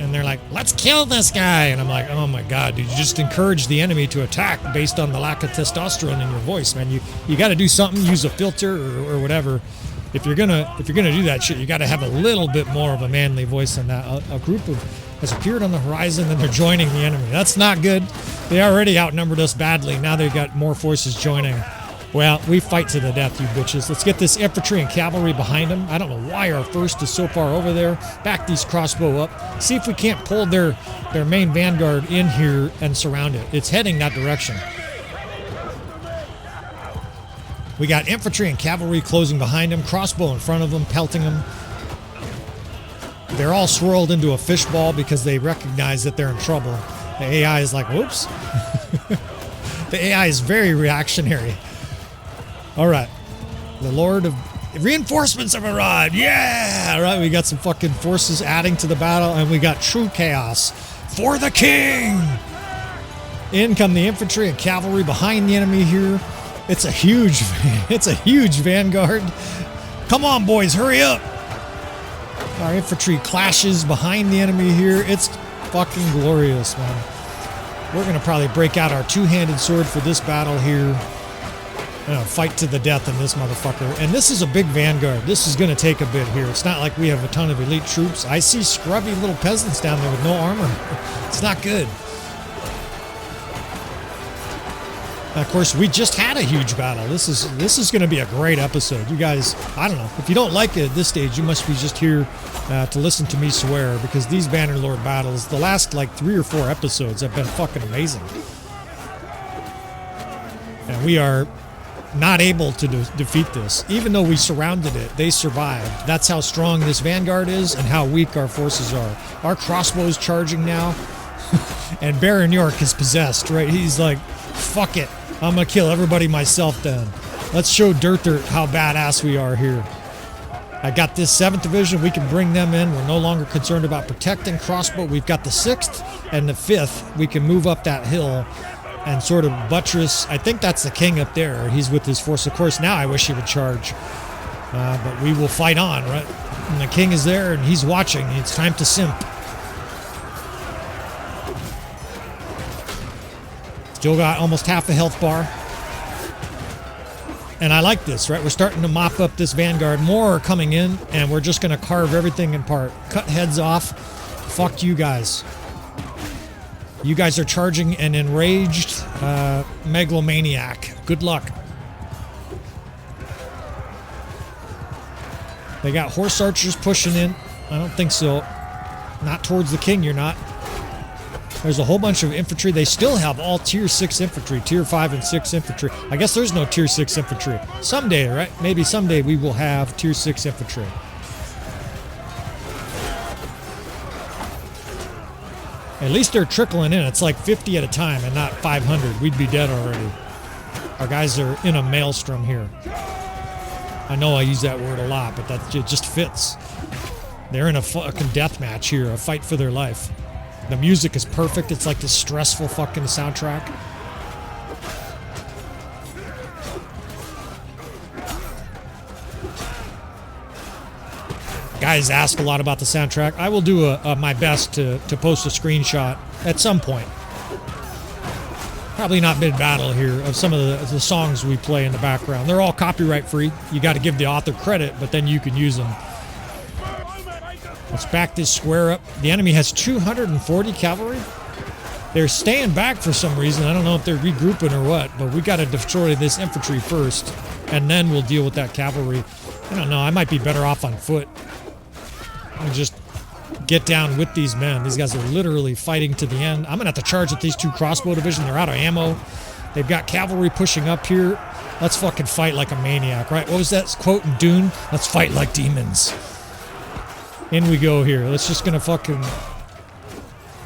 And they're like, let's kill this guy. And I'm like, oh my God, dude, you just encourage the enemy to attack based on the lack of testosterone in your voice, man. You got to do something, use a filter or whatever. If you're gonna do that shit, you got to have a little bit more of a manly voice than that. A group has appeared on the horizon and they're joining the enemy. That's not good. They already outnumbered us badly. Now they've got more forces joining. Well, we fight to the death, you bitches. Let's get this infantry and cavalry behind them. I don't know why our 1st is so far over there. Back these crossbow up. See if we can't pull their main vanguard in here and surround it. It's heading that direction. We got infantry and cavalry closing behind them. Crossbow in front of them, pelting them. They're all swirled into a fishball because they recognize that they're in trouble. The AI is like, whoops. The AI is very reactionary. All right, the Lord of Reinforcements have arrived. Yeah, all right, we got some fucking forces adding to the battle, and we got true chaos for the king. In come the infantry and cavalry behind the enemy here. It's a huge vanguard. Come on, boys, hurry up. Our infantry clashes behind the enemy here. It's fucking glorious, man. We're gonna probably break out our two-handed sword for this battle here. Fight to the death in this motherfucker. And this is a big vanguard. This is going to take a bit here. It's not like we have a ton of elite troops. I see scrubby little peasants down there with no armor. It's not good. Now, of course, we just had a huge battle. This is going to be a great episode. You guys, I don't know. If you don't like it at this stage, you must be just here to listen to me swear, because these Bannerlord battles, the last like 3 or 4 episodes have been fucking amazing. And we are not able to defeat this. Even though we surrounded it, they survived. That's how strong this vanguard is and how weak our forces are. Our crossbow's charging now. And Baron York is possessed, right? He's like, fuck it. I'm gonna kill everybody myself then. Let's show Dirth how badass we are here. I got this 7th Division. We can bring them in. We're no longer concerned about protecting crossbow. We've got the 6th and the 5th. We can move up that hill and sort of buttress. I think that's the king up there. He's with his force. Of course, now I wish he would charge. But we will fight on, right? And the king is there, and he's watching. It's time to simp. Still got almost half a health bar. And I like this, right? We're starting to mop up this vanguard. More are coming in, and we're just going to carve everything apart. Cut heads off. Fuck you guys. You guys are charging an enraged megalomaniac. Good luck. They got horse archers pushing in. I don't think so. Not towards the king, you're not. There's a whole bunch of infantry. They still have all tier 6 infantry, tier 5 and 6 infantry. I guess there's no tier 6 infantry. Someday, right? Maybe someday we will have tier 6 infantry. At least they're trickling in. It's like 50 at a time and not 500. We'd be dead already. Our guys are in a maelstrom here. I know I use that word a lot, but it just fits. They're in a fucking death match here, a fight for their life. The music is perfect. It's like this stressful fucking soundtrack. Guys ask a lot about the soundtrack. I will do my best to post a screenshot at some point. Probably not mid-battle here, of some of the songs we play in the background. They're all copyright free. You got to give the author credit, but then you can use them. Let's back this square up. The enemy has 240 cavalry. They're staying back for some reason. I don't know if they're regrouping or what, but we got to destroy this infantry first, and then we'll deal with that cavalry. I don't know. I might be better off on foot. And just get down with these men. These guys are literally fighting to the end. I'm going to have to charge with these 2 crossbow division. They're out of ammo. They've got cavalry pushing up here. Let's fucking fight like a maniac, right? What was that quote in Dune? Let's fight like demons. In we go here. Let's just gonna fucking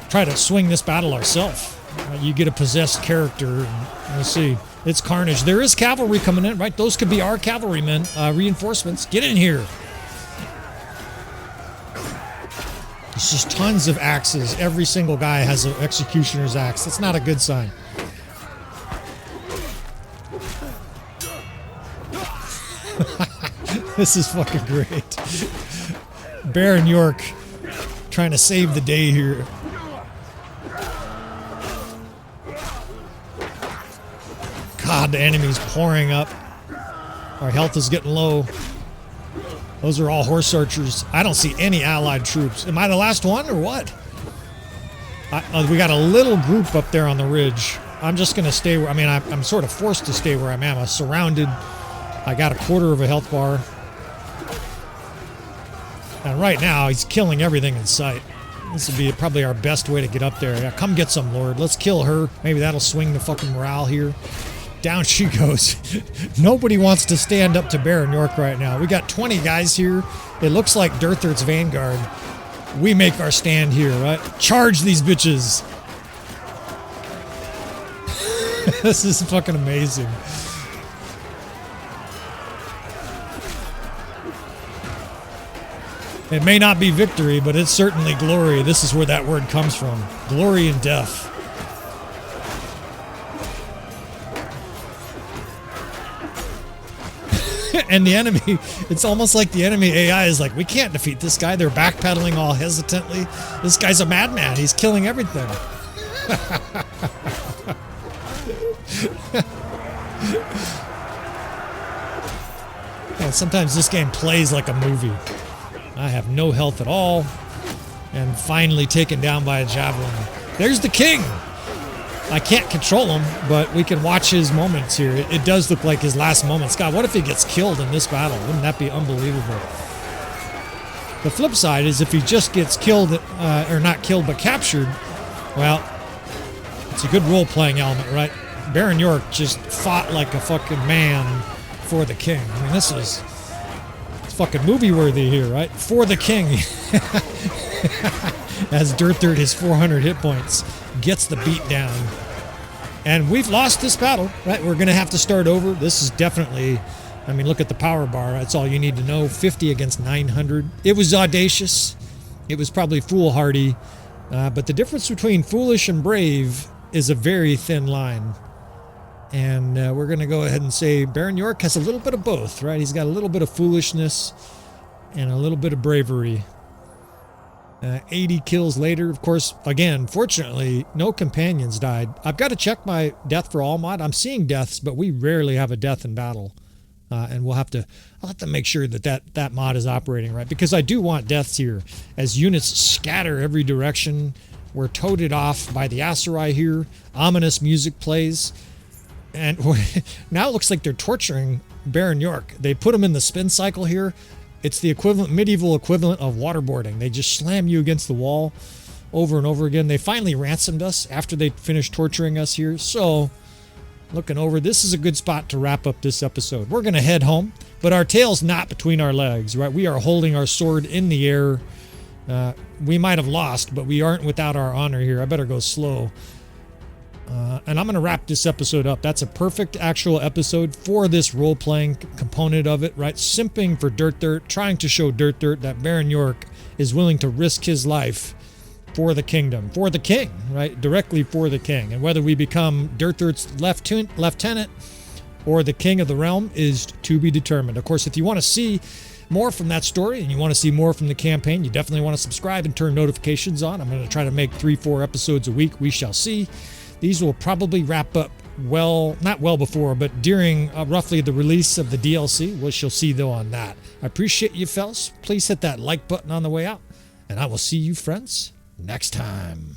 try to swing this battle ourselves. You get a possessed character. And let's see. It's carnage. There is cavalry coming in, right? Those could be our cavalrymen. Reinforcements. Get in here. It's just tons of axes. Every single guy has an executioner's axe. That's not a good sign. This is fucking great. Baron York trying to save the day here. God, the enemy's pouring up. Our health is getting low. Those are all horse archers. I don't see any allied troops. Am I the last one or what? We got a little group up there on the ridge. I'm just going to stay where... I mean, I'm sort of forced to stay where I'm at. I'm surrounded. I got a quarter of a health bar. And right now, he's killing everything in sight. This would be probably our best way to get up there. Yeah, come get some, Lord. Let's kill her. Maybe that'll swing the fucking morale here. Down she goes. Nobody wants to stand up to Baron York right now. We got 20 guys here. It looks like Durthart's vanguard. We make our stand here, right? Charge these bitches. This is fucking amazing. It may not be victory, but it's certainly glory. This is where that word comes from. Glory and death. And the enemy, it's almost like the enemy AI is like, we can't defeat this guy. They're backpedaling all hesitantly. This guy's a madman. He's killing everything. And sometimes this game plays like a movie. I have no health at all. And finally taken down by a javelin. There's the king! I can't control him, but we can watch his moments here. It does look like his last moments. God, what if he gets killed in this battle? Wouldn't that be unbelievable? The flip side is if he just gets killed, or not killed, but captured, well, it's a good role-playing element, right? Baron York just fought like a fucking man for the king. I mean, it's fucking movie-worthy here, right? For the king. As Durthard, his 400 hit points, gets the beat down. And we've lost this battle, right? We're going to have to start over. This is definitely, I mean, look at the power bar. That's all you need to know. 50 against 900. It was audacious. It was probably foolhardy. But the difference between foolish and brave is a very thin line. And we're going to go ahead and say Baron York has a little bit of both, right? He's got a little bit of foolishness and a little bit of bravery. 80 kills later, of course, again, fortunately, no companions died. I've got to check my death for all mod. I'm seeing deaths, but we rarely have a death in battle. And I'll have to make sure that mod is operating right, because I do want deaths here. As units scatter every direction, we're toted off by the Aserai here. Ominous music plays. And now it looks like they're torturing Baron York. They put him in the spin cycle here. It's the medieval equivalent of waterboarding. They just slam you against the wall. over and over again. They finally ransomed us after they finished torturing us here. So, looking over, this is a good spot to wrap up this episode. We're going to head home, but our tail's not between our legs, right? We are holding our sword in the air. We might have lost, but we aren't without our honor here. I better go slow. And I'm going to wrap this episode up. That's a perfect actual episode for this role-playing component of it, right? Simping for Dirt, trying to show Dirt that Baron York is willing to risk his life for the kingdom, for the king, right? Directly for the king. And whether we become Dirt's lieutenant or the king of the realm is to be determined. Of course, if you want to see more from that story and you want to see more from the campaign, you definitely want to subscribe and turn notifications on. I'm going to try to make 3-4 episodes a week. We shall see. These will probably wrap up not well before, but during roughly the release of the DLC. We shall see though on that. I appreciate you fellas. Please hit that like button on the way out, and I will see you friends next time.